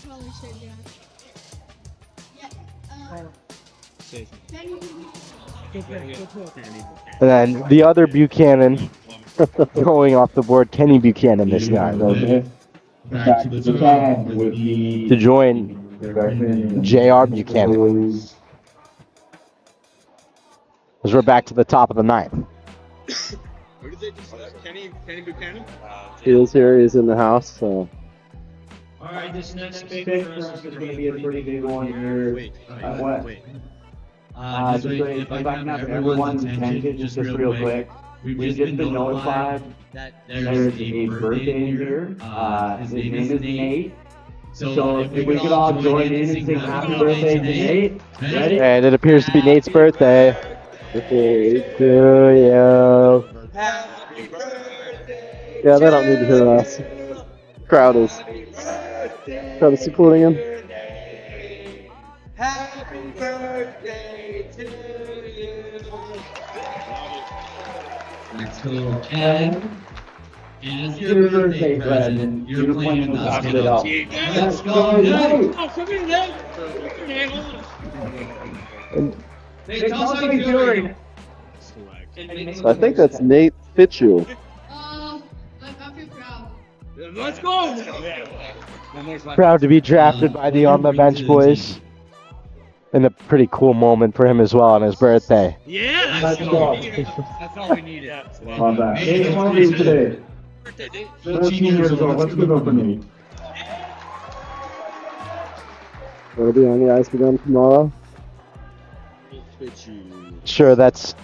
Probably should, yeah. And then the other Buchanan going off the board, Kenny Buchanan this guy. Back to the top with the To join JR Buchanan. As we're back to the top of the 9th. Who did they just Kenny Buchanan? He is here, he's in the house, so. Alright, this next pick for us is going to be a pretty big one here. What? Just if I can have everyone's attention just real quick. We've just been notified that there's a birthday in here. His name is Nate. So if we could all join in and sing happy birthday to Nate. Ready? And it appears to be Nate's birthday. Birthday to you. Yeah, they don't need to hear us. Crowd is supporting him. Happy birthday to you. Let's go, Ed. As Your birthday present. You're playing the top of it up. Let's go, Nate. Oh, come here, Nate. Hey, tell us how you're doing. So I think that's Nate Fitchu. Let's go. Proud to be drafted by the On the Bench boys. And a pretty cool moment for him as well on his birthday. Yeah, Let's go. That's all we needed. On that. Hey, how old are you today? 13 years old. What's good for me? Will be on the ice again tomorrow. Sure, that's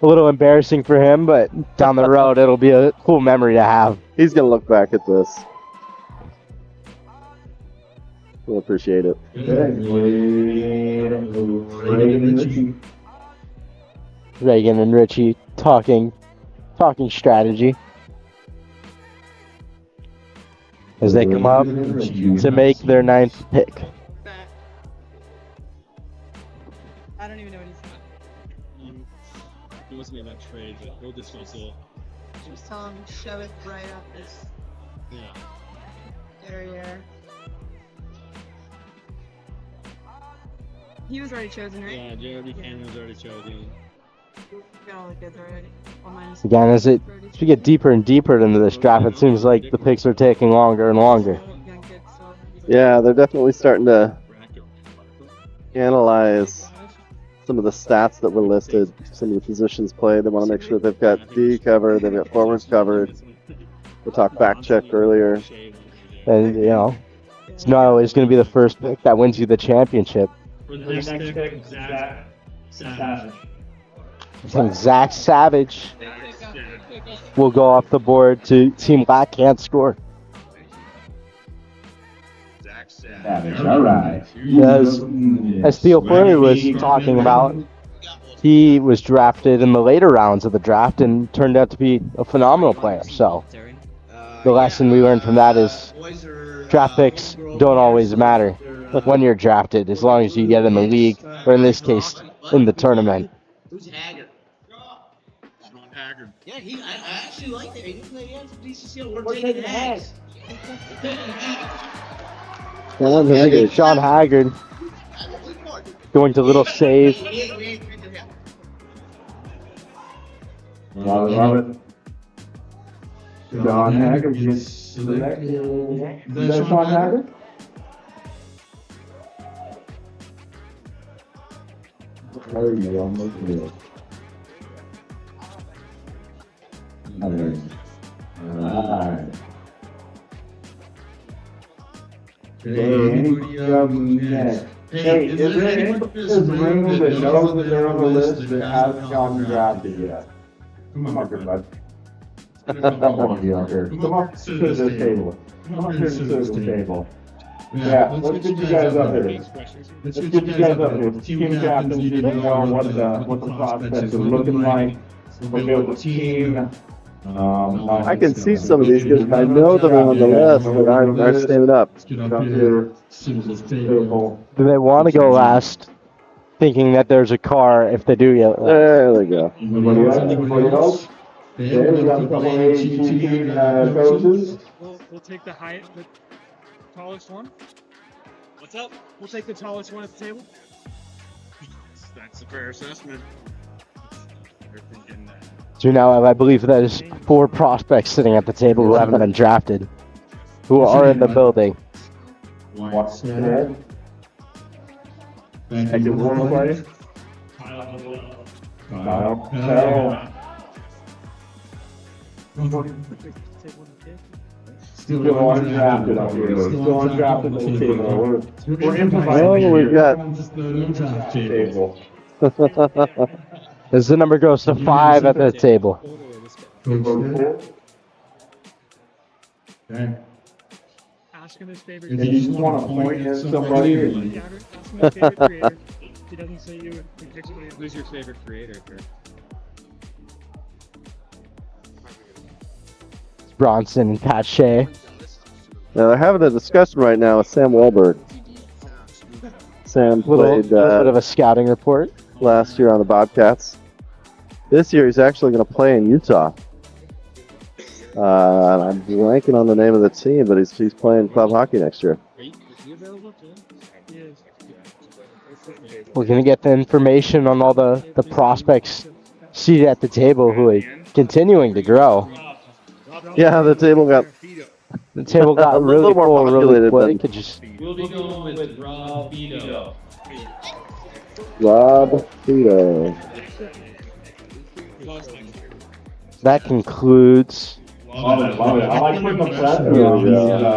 a little embarrassing for him, but down the road, it'll be a cool memory to have. He's going to look back at this. We'll appreciate it. Reagan and Richie talking strategy as they come up to make their 9th pick. I don't even know what he's saying. He wants to make that trade, but he'll just also. Just tell him to shove it right up this area. He was already chosen, right? Yeah, Jeremy Buchanan was already chosen. Got all the kids already. Well, minus Again, as we get deeper and deeper into this draft, it seems like the picks are taking longer and longer. Yeah, they're definitely starting to analyze some of the stats that were listed, some of the positions played. They want to make sure they've got D covered, they've got forwards covered. We talked back check earlier. And, you know, it's not always going to be the first pick that wins you the championship. For the next pick, Zach Savage. I think Zach Savage will go off the board to Team Black can't score. Savage, all right. As Theo Fleury was talking about, he was drafted in the later rounds of the draft and turned out to be a phenomenal player. So the lesson we learned from that is draft picks don't always matter when you're drafted, as long as you get in the league, or in this case, in the tournament. Who's Haggard? Sean Haggard. Yeah, I actually like that. He has a decent skill. We're taking Hags. Sean Haggard going to little save. Love it. Sean Haggard gets selected. Is that Sean Haggard? There you go, almost good. Alright. Anybody up next? Hey, is there anybody in this room that knows that they're on the list that hasn't gotten drafted yet? Come on, good bud. Come on, Yoker. Come on, sit at this table. Come on, sit at this table. Yeah, let's get you guys up here. Let's get you guys up here. Team captains, you need to know what the prospects are looking like. We'll go with team. I can see some of these because I know they're on the list, but aren't standing up. Do they want to go last, thinking that there's a car if they do get last? There they go. Anybody else? Okay, we got a couple of ACT coaches. We'll take the tallest one. What's up? We'll take the tallest one at the table. That's a fair assessment. We're thinking that. So now I believe that is 4 prospects sitting at the table who haven't been drafted, who are in the building. What's that? Thank you for playing. Kyle. Still undrafted up here. Still undrafted on the table. We're improvising. Oh, we've got. Table. As the number goes to 5 at the table. Okay. Ask him his favorite. If you just want to point at somebody. Ask him his favorite creator. He doesn't say you. He picks what he Who's your favorite creator? Bronson and Pat Shea. Now they're having a discussion right now with Sam Wahlberg. Sam played little bit of a scouting report last year on the Bobcats. This year he's actually going to play in Utah. I'm blanking on the name of the team, but he's playing club hockey next year. We're going to get the information on all the prospects seated at the table who are continuing to grow. Yeah, the table got really full really quick. We'll be going with Rob Vito. Rob Vito. That concludes the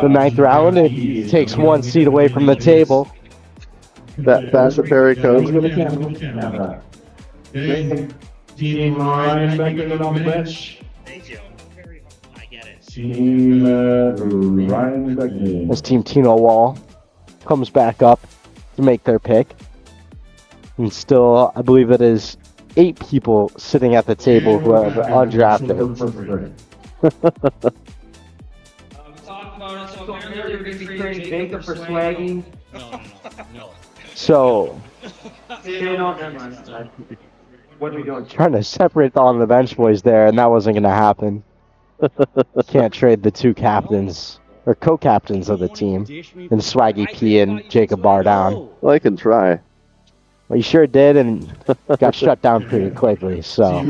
9th round. It takes 1 seat away from the table. Pastor Perry coach. Team Ryan back in on the bench. Thank you. I get it. Team Ryan back in. As Team Tino Wall comes back up to make their pick. And still, I believe it is 8 people sitting at the table who are undrafted. Talk about it. So apparently they're going to be trading Jacob for Swaggy. No. So, Yeah, no, never mind. What are we doing? trying to separate the on the bench boys there, and that wasn't going to happen. Can't trade the 2 captains, or co-captains of the team, in Swaggy P and Jacob Bar down. Well, I can try. Well, you sure did, and got shut down pretty quickly, so.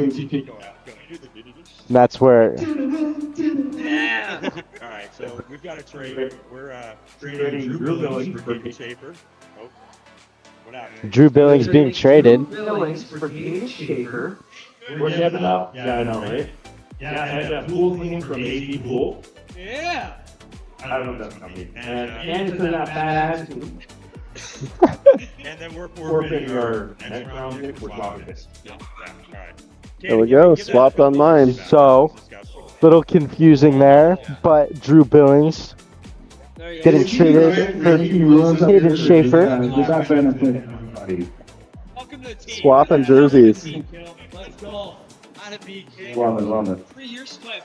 That's where. Yeah. All right, so we've got a trade. We're trading Drew Billings for Gilbert Schaefer. Oh, what happened? Drew Billings being traded. Billings for Gage Shaker. Where's that now? Yeah, I know, right? Yeah, I had that pool thing from AD Pool. Yeah. I don't know if that's coming. And Anderson that badass too. And then we're Forfeiting our next round pick for swapping this. Yeah, all right. There we go. Swapped on mine. So, little confusing there, but Drew Billings getting traded for Hayden Schaefer. Swapping jerseys. Let's go. Not a BK. Love it. 3-year split.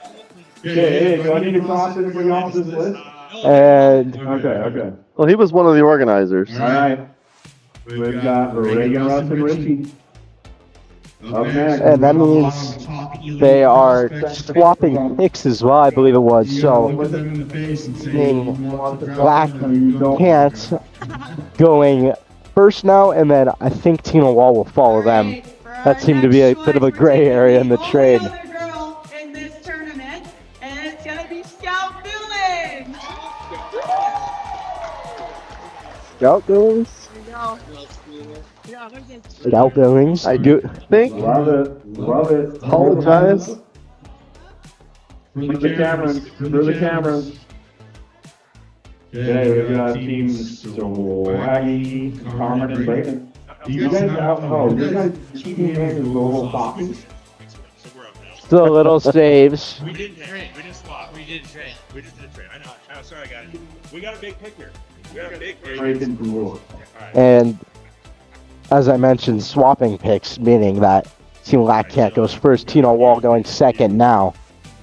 Okay, do I need to cross anybody off this list? And Okay. Well, he was one of the organizers. All right. We've got Reagan, Russ, and Richie. Up next. And that means they are swapping picks as well, I believe it was. So, meaning Black Pants going first now, and then I think Tina Wall will follow them. That seemed to be a bit of a gray area in the trade. Only other girl in this tournament, and it's gonna be Scout Billings. Scout Billings? Scout Billings. I do think. Love it. Apologize. Through the cameras. Okay, we've got teams Swaggy, Carmen, and Brayden. You guys cheating in the little boxes? Still a little saves. We didn't trade. We didn't swap. We didn't trade. We just didn't trade. I know. Oh, sorry, guys. We got a big pick here. We got a big pick. And as I mentioned, swapping picks, meaning that Team Black Cat goes first, Tino Wall going second now.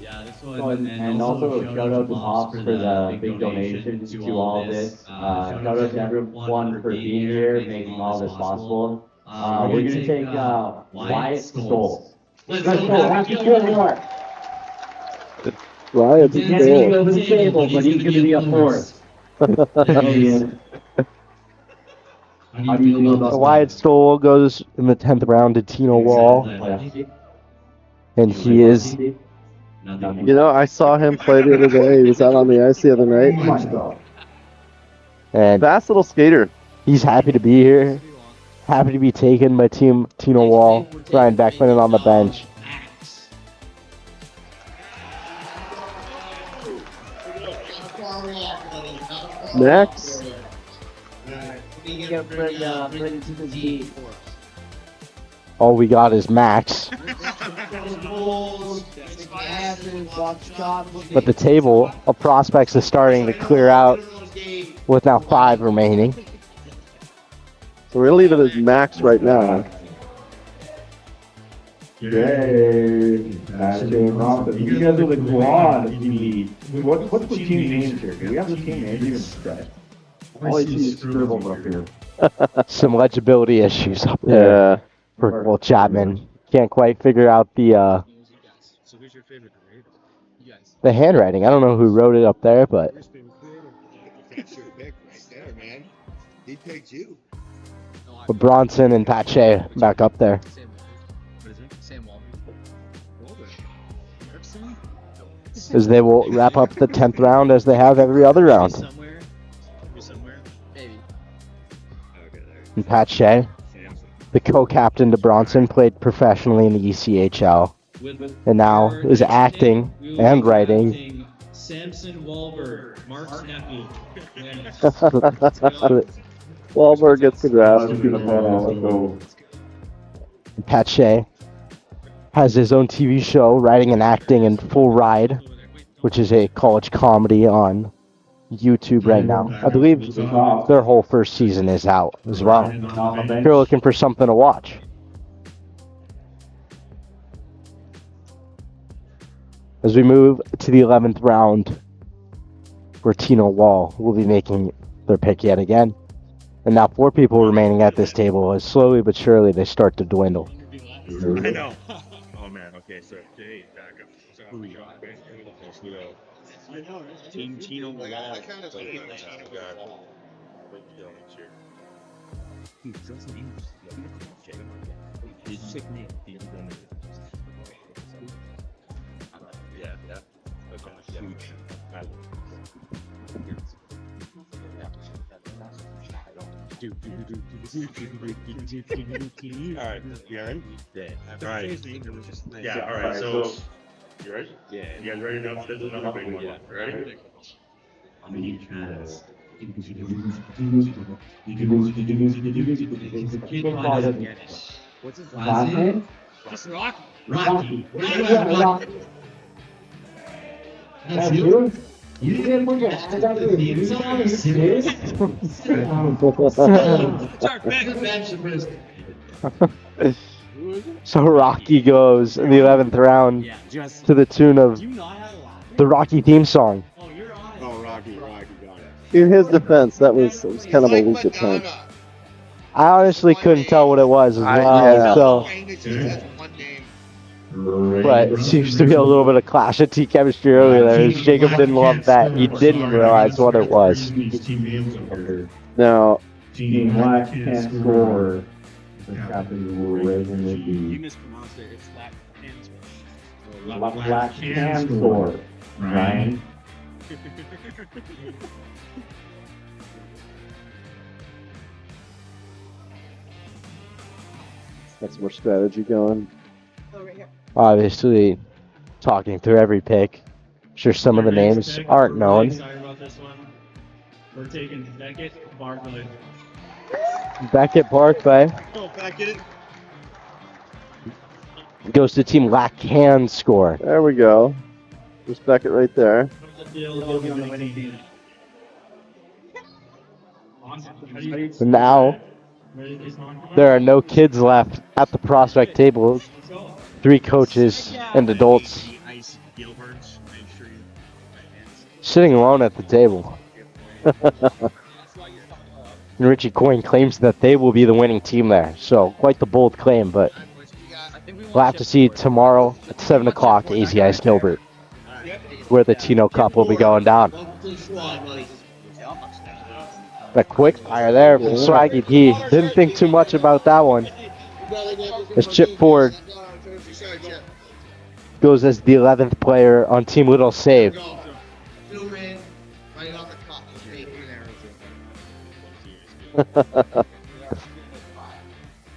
Yeah, this Oh, one. and also shout out to Hops for the big donations to all this. Shout out to everyone for being here, making all this possible. We're gonna take Wyatt Stoll. Let's go. Wyatt He can't even go to the table, but he's gonna be up fourth. How do you feel about Wyatt Stoll goes in the 10th round to Tino Wall. And he is. You know, I saw him play the other day. He was out on the ice the other night. And fast little skater. He's happy to be here. Happy to be taken by Team Tino Wall. Ryan Beckman on the bench. Next. All we got is Max. But the table of prospects is starting to clear out with now 5 remaining. So we're gonna leave it as Max right now. Yay! That's doing awesome. You guys are the quad if you need. What's the team names here? Do we have the team names even spread? All I see is scribbles up here. Some legibility issues up there for Will Chapman. Can't quite figure out the So who's your favorite creator? You guys. the handwriting. I don't know who wrote it up there, but That's your pick right there, man. He picked you. Bronson and Pache back up there. What is it? Sam Walton. As they will wrap up the 10th round as they have every other round. Somewhere. Maybe. And Pache, the co-captain to Bronson, played professionally in the ECHL. And now is acting and writing. Samson Wahlberg, Mark's nephew. Wahlberg gets the draft. Pache has his own TV show, Writing and Acting in Full Ride, which is a college comedy on YouTube right now. I believe their whole first season is out as well. If you're looking for something to watch. As we move to the 11th round, where Tino Wall will be making their pick yet again. And now 4 people remaining at this table as slowly but surely they start to dwindle. I know. Oh man. Okay, so Jay, back up. So who we got? I know. Team Tino Wall. I kind of feel like Tino Wall. Yeah. Alright, you ready? Yeah. Alright. Yeah, alright, so you ready? Yeah. You guys ready enough? This is another big one. You ready? I'm a huge fan of this. What's his Last name? Just Rocky. Rocky. That's you? You didn't put your hands up to the theme song? Are you serious? So Rocky goes in the 11th round to the tune of the Rocky theme song. Oh, Rocky got it. In his defense, it was kind of a weak attempt. I honestly couldn't tell what it was as well, but it seems to be a little bit of clash of team chemistry earlier there. As Jacob didn't love that. He didn't realize what it was. Now, Team Black can't score. The captain will regularly You be mispronounced it. It's Black Hands. Black can score, Ryan. that's more strategy going. Obviously, talking through every pick. I'm sure some of the names aren't known. Excited about this one. We're taking Beckett Barkley. Beckett Barkley Go back in. goes to Team Black can score. There we go. There's Beckett right there. And now, there are no kids left at the prospect table. 3 coaches and adults sitting alone at the table. And Richie Coyne claims that they will be the winning team there. So quite the bold claim, but we'll have to see tomorrow at 7 o'clock AZ Ice Gilbert, where the Tino Cup will be going down. A quick fire there from Swaggy P. Didn't think too much about that one. As Chip Ford goes as the 11th player on Team Little Save.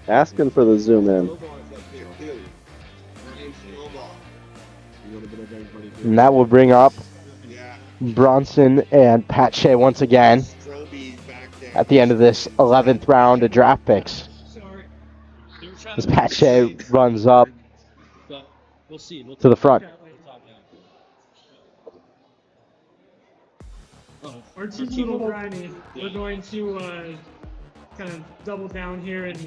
Asking for the zoom in. And that will bring up Bronson and Pat Shea once again at the end of this 11th round of draft picks. As Pat Shea runs up to the front. Our team will grimy. We're going to kind of double down here and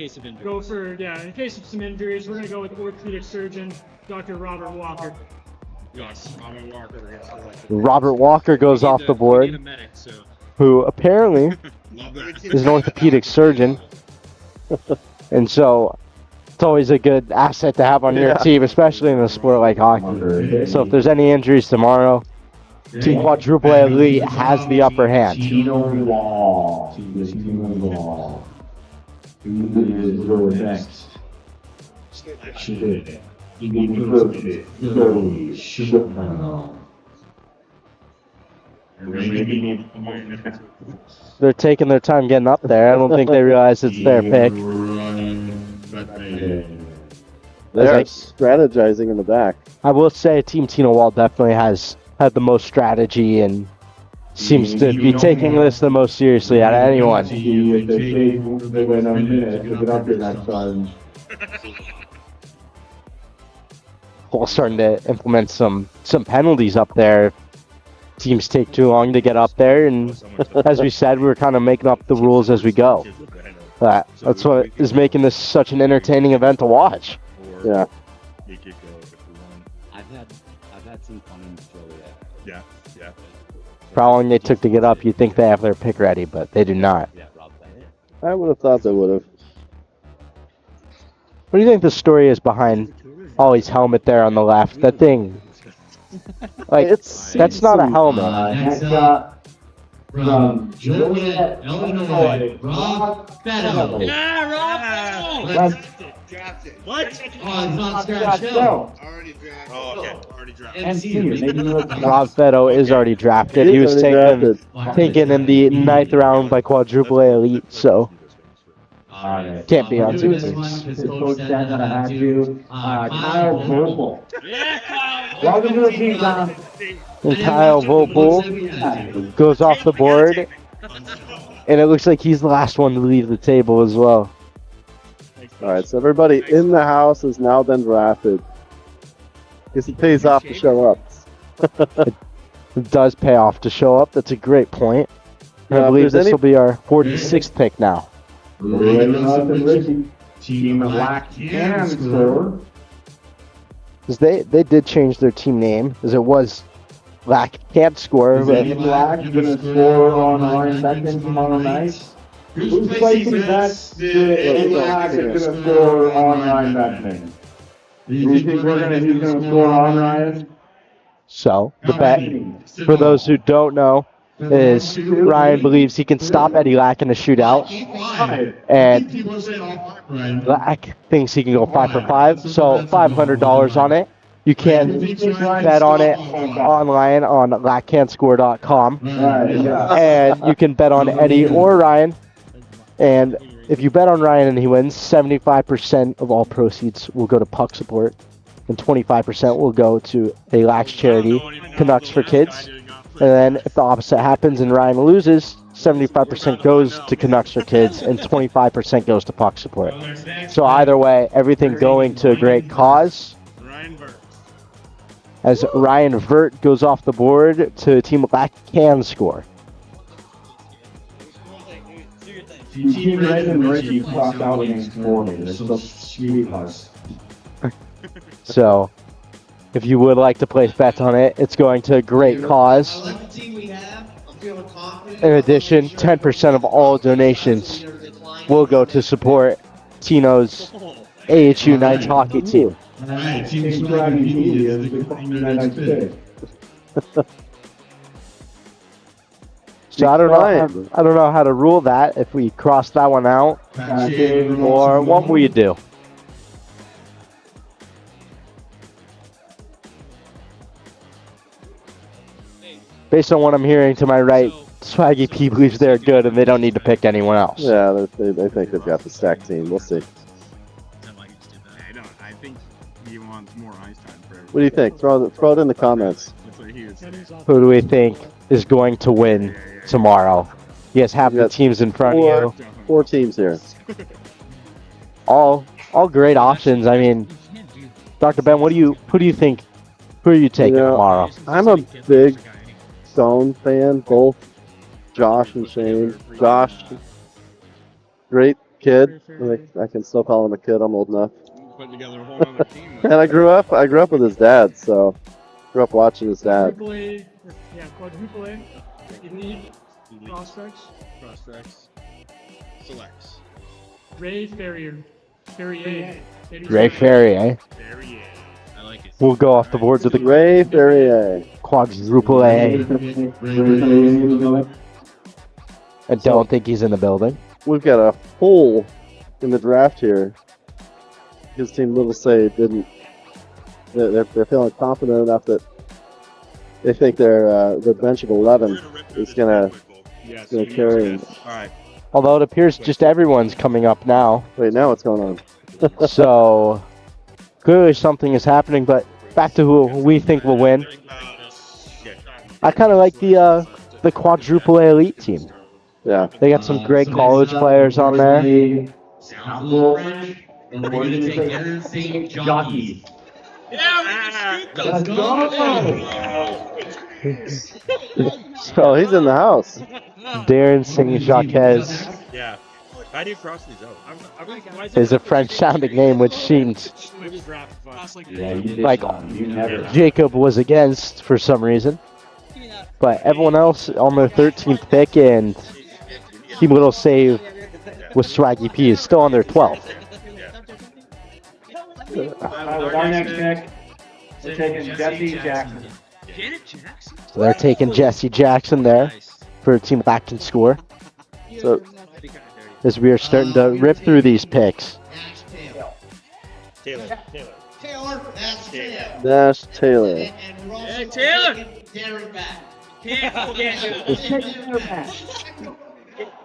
go for, in case of some injuries, we're going to go with orthopedic surgeon, Dr. Robert Walker. Yes, Robert Walker. Robert Walker goes off the board, who apparently is an orthopedic surgeon. And so it's always a good asset to have on your team, especially in a sport like hockey. So if there's any injuries tomorrow, Team Quadruple Elite has the upper hand. Tino Wall. Who is your next? Goalie Showdown. They're taking their time getting up there. I don't think they realize it's their pick. They're strategizing in the back. I will say Team Tino Wall definitely has had the most strategy and seems to be taking this the most seriously out of anyone. Wall starting to implement some penalties up there. Teams take too long to get up there, and as we said, we're kind of making up the rules as we go. That's what is making this such an entertaining event to watch. Yeah. I've had Yeah, yeah. For how long they took to get up, you'd think they have their pick ready, but they do not. I would have thought they would have. What do you think the story is behind Ollie's helmet there on the left? That thing, like, that's not a helmet. Next up, from Joliet, Illinois, Rob Fetto. Yeah, Rob. That's What? Oh, it's not Scratch Scratch Hill. Already drafted. Oh, okay. Already drafted. And senior, maybe you look Rob Fetto is already drafted. He was taken in the 9th round by Quadruple A Elite, so Alright. can't be on Do two this one teams. because Coach said that I had to. Kyle Vogel. Welcome to the team, Tom. And Kyle Vogel goes off the board, and it looks like he's the last one to leave the table as well. All right, so everybody in the house has now been drafted. Guess it pays off to show up. It does pay off to show up. That's a great point. And I If believe there's this any- will be our 46th pick now. Team Black can score. 'Cause they did change their team name, as it was Black can't score. But Team Black gonna score on Ryan Beckman tomorrow night. Who's placing bets that Team Black is gonna score on Ryan Beckman? Do you think he's gonna score on Ryan? So, the bet, for those who don't know, is Ryan believes he can stop Eddie Lack in a shootout, and Lack thinks he can go 5 for 5, so $500 on it. You can bet on it online on lackcanscore.com, and you can bet on Eddie or Ryan, and if you bet on Ryan and he wins, 75% of all proceeds will go to puck support, and 25% will go to a Lax charity, Canucks for Kids. And then if the opposite happens and Ryan loses, 75% goes to Canucks for Kids and 25% goes to puck support. So either way, everything going to a great cause. As Ryan Vert goes off the board to Team Black can score. Team Red and Richie clocked out against 40. They're still sweethearts. So, if you would like to place bets on it, it's going to a great cause. In addition, 10% of all donations will go to support Tino's AHU Knights hockey team. Team Dragon Media is becoming the next pick. So I don't know how to rule that, if we cross that one out, or what will you do? Based on what I'm hearing to my right, Swaggy P believes they're good and they don't need to pick anyone else. Yeah, they think they've got the stack team. We'll see. I think he wants more ice time for everybody. What do you think? Throw it in the comments. Who do we think is going to win tomorrow? You guys have the teams in front of you. Four teams here. All great options. I mean, Dr. Ben, who do you think? Who are you taking tomorrow? I'm a big Stone fan, both Josh and Shane. Josh, great kid. I can still call him a kid. I'm old enough. Putting together a whole other team. And I grew up with his dad, so grew up watching his dad. Quadruple A, elite prospects. Selects. Ray Ferrier. Ferrier. Ray Ferrier. I like it. We'll go off the board to the Ray Ferrier. Quadruple A. I don't think he's in the building. We've got a hole in the draft here. His team Little Say didn't. They're feeling confident enough that they think their bench of 11 is gonna carry him. All right. Although it appears just everyone's coming up now. Wait, now what's going on? So clearly something is happening. But back to who we think will win. I kind of like the Quadruple A Elite team. Yeah. They got some great college players on there. And we're going to take Aaron St. Jockey. Let's go! So he's in the house. Darren St. Jacques. Yeah. How do you cross these out? Is a French-sounding name, which seems like Jacob was against for some reason. But everyone else on their 13th pick and Team Little Save with Swaggy P is still on their 12th. With our next pick, we're taking Jesse Jackson. So they're taking Jesse Jackson there for Team Black can score. So as we are starting to rip through these picks. Taylor. Dash Taylor. Hey, Taylor! Darren back. Can't do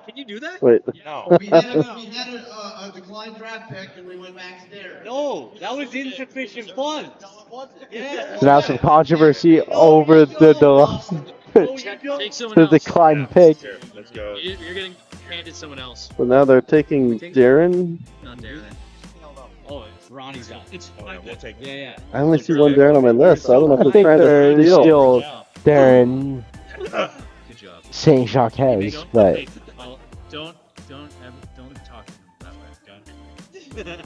Can you do that? Wait. No. We had a declined draft pick and we went Max Darren. No, that was insufficient funds. Yeah. So now some controversy over the Take someone else. decline pick. Let's go. You're getting handed someone else. So now they're taking Darren. Not Darren. Oh, it's Ronnie's got. It's We'll take it. Yeah. I only see one Darren on my list, so I don't know I if think they're trying they're to steal. still Darren Good job. Saint Jacques, but Don't talk to him that way. Okay?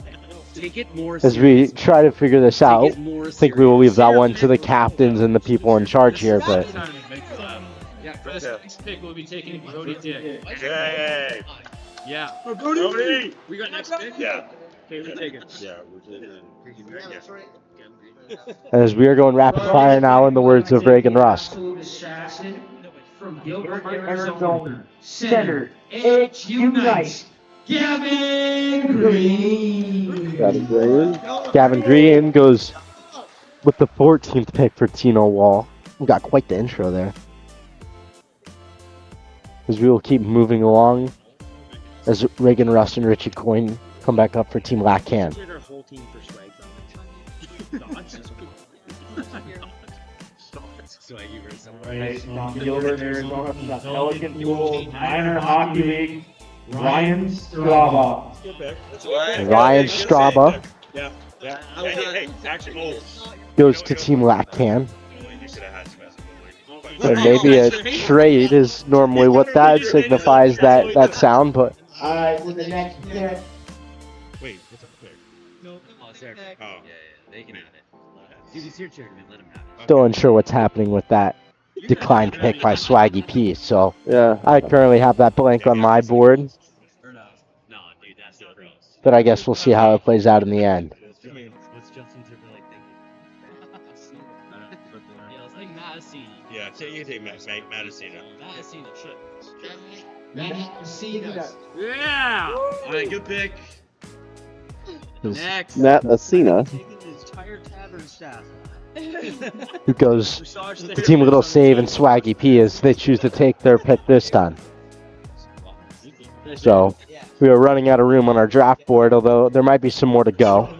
Take it more as we try to figure this out, I think we will leave that one to the captains and the people in charge here. But Yeah, for this next pick, we'll be taking Brody Dick. Yay! Yeah. Brody! We got next pick? Yeah. Okay, we take it. Yeah, we're taking as we are going rapid fire now, in the words of Reagan Rust. Distraction from Gilbert, Arizona. Center, H Unite. Gavin Green. Gavin Green goes with the 14th pick for Tino Wall. We got quite the intro there. As we will keep moving along, as Reagan Rust and Richie Coyne come back up for Team Lacan. Our whole team for swag. Right, from Gilbert, Arizona, from the Pelican Pool, Minor Hockey League, Ryan Straba. Ryan Straba Yeah. Hey, actually, goes to Team Lacan. you should have had some. But maybe a trade is normally what that signifies, that sound, but Alright, with the next pick. Wait, what's up there? No, it's there. Oh. Yeah, they can have it. Dude, it's your turn, man. Let him have it. still unsure what's happening with that declined pick by Swaggy P. So Yeah. I currently have that blank on my board, Or no. No, dude, that's so gross. but I guess we'll see how it plays out in the end. What's Justin Timberlake thinking? Yeah, let's think Madison. Yeah, you can take Madison. Madison, shit. Yeah! Alright, good pick. Next. Nat Asina. Taking the entire tavern staff. Who goes to Team Little Save and Swaggy P as they choose to take their pick this time. So we are running out of room on our draft board, although there might be some more to go.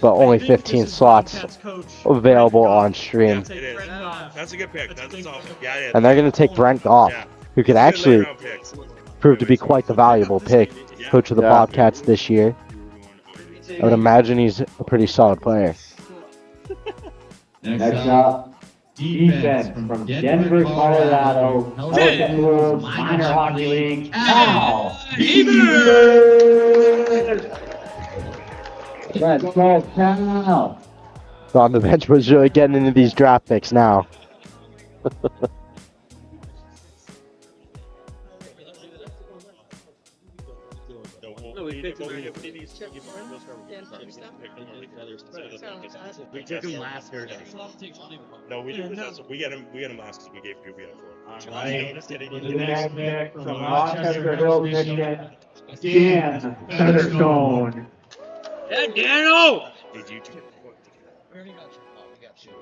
But only 15 slots available on stream. It is. That's a good pick. That's awesome. Yeah, it is. And they're going to take Brent Goff, who could actually prove to be quite the valuable pick. Coach of the Bobcats this year. I would imagine he's a pretty solid player. Next up, defense from Denver, Colorado. Pelican Pool, Minor Hockey League. Al Let's go, Cal. On the bench was really getting into these draft picks now. We took him last year. No, we didn't. We got him last because we gave Goofy up for him. Right. The next pick from Rochester Hills, Michigan. Dan Featherstone. Yeah, Dano! Did you two?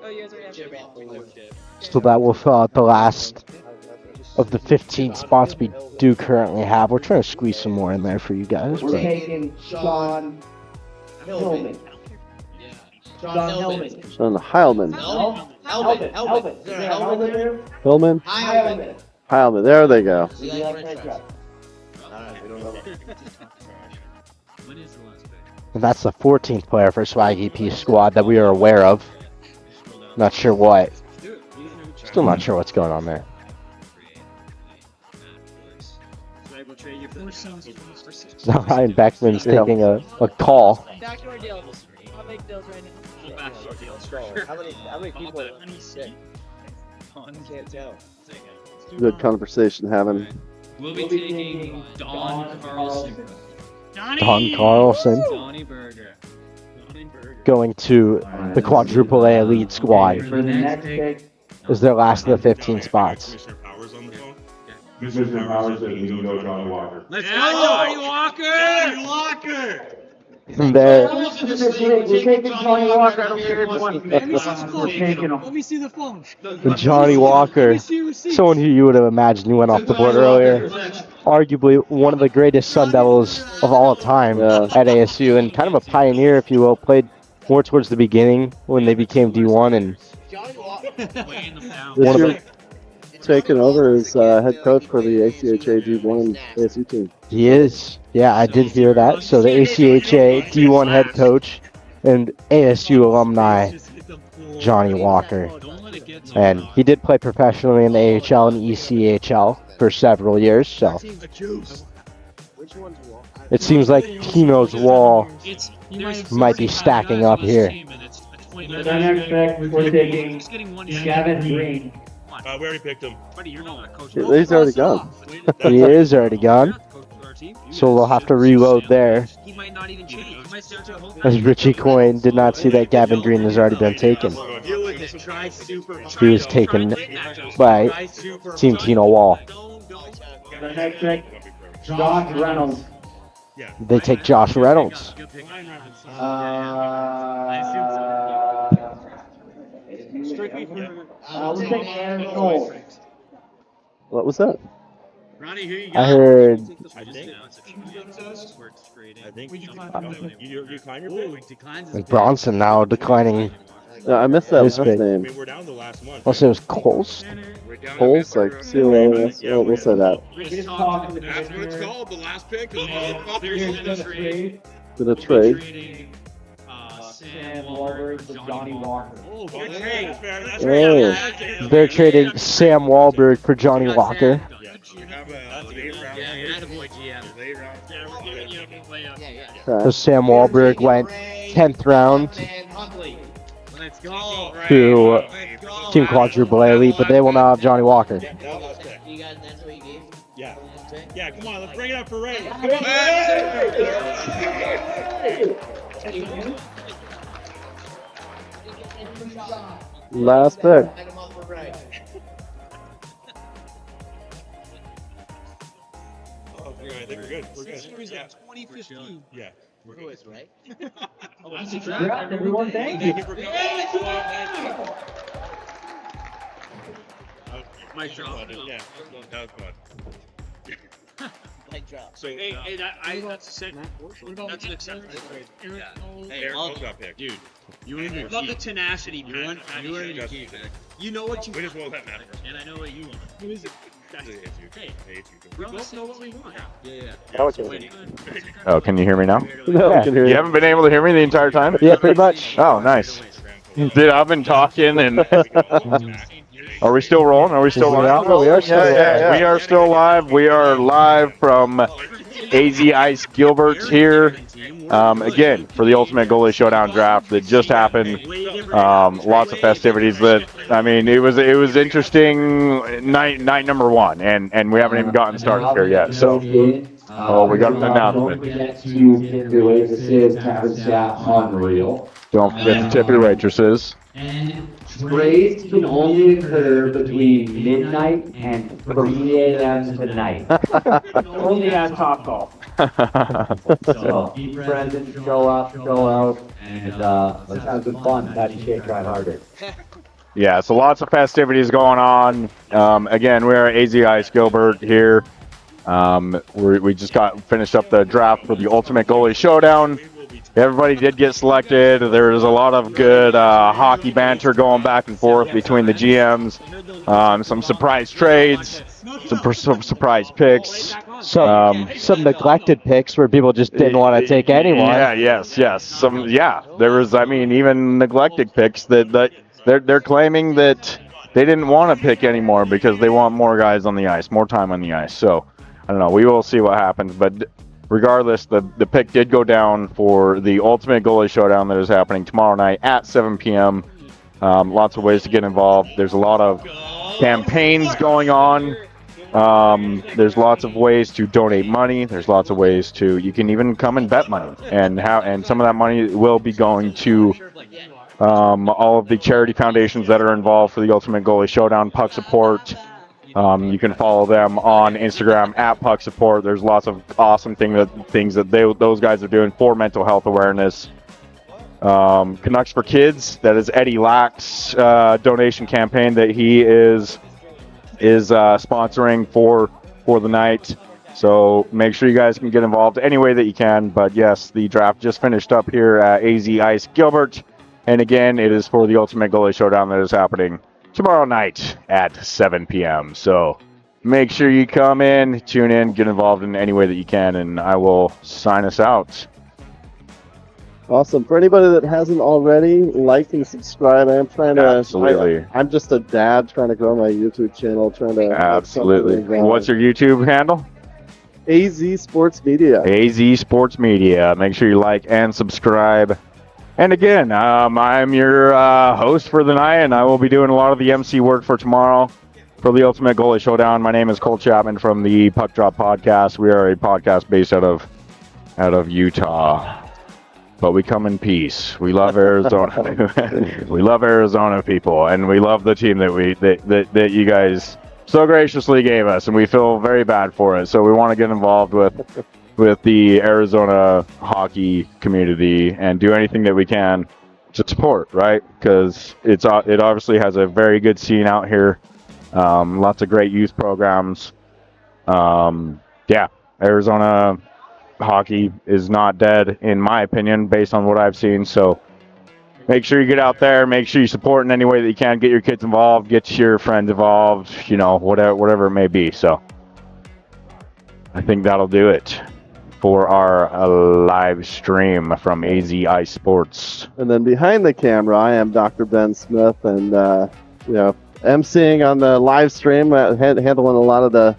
Oh, you guys already have So that will fill out the last of the 15 spots we do currently have. We're trying to squeeze some more in there for you guys. We're But taking Sean Hillman. Sean Hillman. Sean Heilman. Hillman. Hillman. Hillman. Heilman. There they go. and that's the 14th player for Swaggy P squad that we are aware of. Not sure what. Still not sure what's going on there. Your first son's So Ryan Beckman's taking a call. Backdoor deals. I'll make deals right now. backdoor deals for So, sure. how many people are sick? can't tell? Good conversation having. We'll be taking Don Carlson. Don Carlson Donnie Burger. going to the quadruple A elite squad. For the next pick, Is their last of the 15 spots. Commissioner Powers on the phone. Mr. Powers said we can go Johnny Walker. Let's go, Johnny Walker! Johnny Walker! There, we're taking Johnny Walker. I don't care if one. Let me see the phone. We're taking him. Let me see the phone. Johnny Walker, someone who you would have imagined went off the board earlier. Arguably one of the greatest Sun Devils of all time at ASU, and kind of a pioneer, if you will. Played more towards the beginning when they became D1, and This year, taking over as head coach for the ACHA D1 ASU team. he is. Yeah, I did hear that. So the ACHA D1 head coach and ASU alumni, Johnny Walker. And he did play professionally in the AHL and ECHL for several years, so it seems like Tino's wall might be stacking up here. For the next pick, we're taking Gavin Green. We already picked him. He's already gone. He is already gone, so we'll have to reload there. As Richie Coyne did not see that Gavin Green has already been taken. He was taken by Team Tino Wall. For the next pick, Josh Reynolds. They take Josh Reynolds. We're taking Aaron Cole. What was that? Ronnie, who you I heard I think you decline your pick. Bronson now declining I missed that his last pick. name. We're down to last month. Also, it was Coles. Coles, like C-O-L-S. Oh, we'll say that. Just talking to the That's what it's commissioner. called, the last pick. There's been a trade. Did a trade. Sam Wahlberg for Johnny Walker. Oh, good trade. That's fair. That's Oh, they're trading Sam Wahlberg for Johnny Walker. So Sam Wahlberg went 10th round to Team Quadruple A Elite, but they will now have Johnny Walker. You guys, that's what you gave? Yeah. Yeah, come on, let's bring it up for Ray. Last pick. Light 'em up for Ray. Oh, I think we're good. We're good. Yeah. 2015. Yeah. Who is, right? That's a draft, everyone. Thank you. Mike drop. Yeah, that was fun. Light drop. So, That's a set. That's an acceptable trade. Hey, Eric Cole got picked. Dude, you and love the tenacity, man. You and your team, man. You know what you We just won't let matter. and I know what you want. Who is it? Hey, we both know what we want. Oh, can you hear me now? No, I can hear You you. haven't been able to hear me the entire time? Yeah, pretty much. Oh, nice. Dude, I've been talking and... Are we still rolling? Are we still live? We are still We are still live. We are live from AZ Ice Gilbert here. Again, for the Ultimate Goalie Showdown draft that just happened. Lots of festivities that, I mean, it was interesting night number one, and we haven't even gotten started here yet. So, we got an announcement. Don't forget to tip your waitresses. Taverns got unreal. Don't forget to tip your waitresses. And trades can only occur between midnight and 3 a.m. tonight. Only on Top Golf. So be present, show up, show out, and let's have some fun. Patty Shake, try harder. Yeah, so lots of festivities going on. Again, we're at AZ Ice Gilbert here. We just got finished up the draft for the Ultimate Goalie Showdown. Everybody did get selected. There's a lot of good hockey banter going back and forth between the GMs. Some surprise trades, some surprise picks. Some neglected picks where people just didn't want to take anyone. Yeah, yes. There was, I mean, even neglected picks that they're claiming that they didn't want to pick anymore because they want more guys on the ice, more time on the ice. So I don't know. We will see what happens. But regardless, the pick did go down for the Ultimate Goalie Showdown that is happening tomorrow night at 7 p.m. Lots of ways to get involved. There's a lot of campaigns going on. There's lots of ways to donate money. There's lots of ways you can even come and bet money. And some of that money will be going to all of the charity foundations that are involved for the Ultimate Goalie Showdown, Puck Support. You can follow them on Instagram at Puck Support. There's lots of awesome things that those guys are doing for mental health awareness. Canucks for Kids, that is Eddie Lack's donation campaign that he is sponsoring for the night. So make sure you guys can get involved any way that you can. But yes, the draft just finished up here at AZ Ice Gilbert. And again, it is for the Ultimate Goalie Showdown that is happening tomorrow night at 7 p.m. So make sure you come in, tune in, get involved in any way that you can, and I will sign us out. Awesome. For anybody that hasn't already, like and subscribe. I'm trying to. Absolutely. I'm just a dad trying to grow my YouTube channel, trying to. Absolutely. What's your YouTube handle? AZ Sports Media. AZ Sports Media. Make sure you like and subscribe. And again, I'm your host for the night, and I will be doing a lot of the MC work for tomorrow for the Ultimate Goalie Showdown. My name is Cole Chapman from the Puck Drop Podcast. We are a podcast based out of Utah. But we come in peace. We love Arizona. We love Arizona people, and we love the team that you guys so graciously gave us, and we feel very bad for it. So we want to get involved with the Arizona hockey community and do anything that we can to support, right? Because it obviously has a very good scene out here. Lots of great youth programs. Arizona hockey is not dead, in my opinion, based on what I've seen. So make sure you get out there. Make sure you support in any way that you can. Get your kids involved. Get your friends involved. Whatever it may be. So I think that'll do it for our live stream from AZ Ice Sports. And then behind the camera, I am Dr. Ben Smith, and emceeing on the live stream, handling a lot of the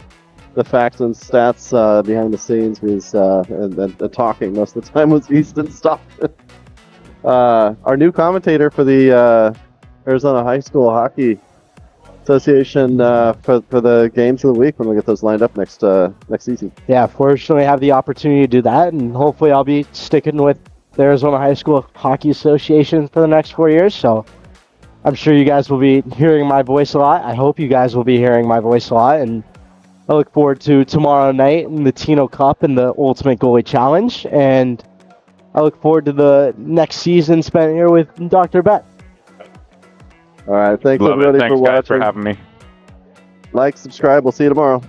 facts and stats behind the scenes. And talking most of the time was Easton Stockton. Our new commentator for the Arizona High School Hockey Association for the games of the week when we get those lined up next season. Yeah, fortunately I have the opportunity to do that, and hopefully I'll be sticking with the Arizona High School Hockey Association for the next 4 years. So I'm sure you guys will be hearing my voice a lot. I hope you guys will be hearing my voice a lot, and I look forward to tomorrow night in the Tino Cup and the Ultimate Goalie Challenge, and I look forward to the next season spent here with Dr. Bet. All right, thanks everybody for watching. Thanks, guys, for having me. Like, subscribe. We'll see you tomorrow.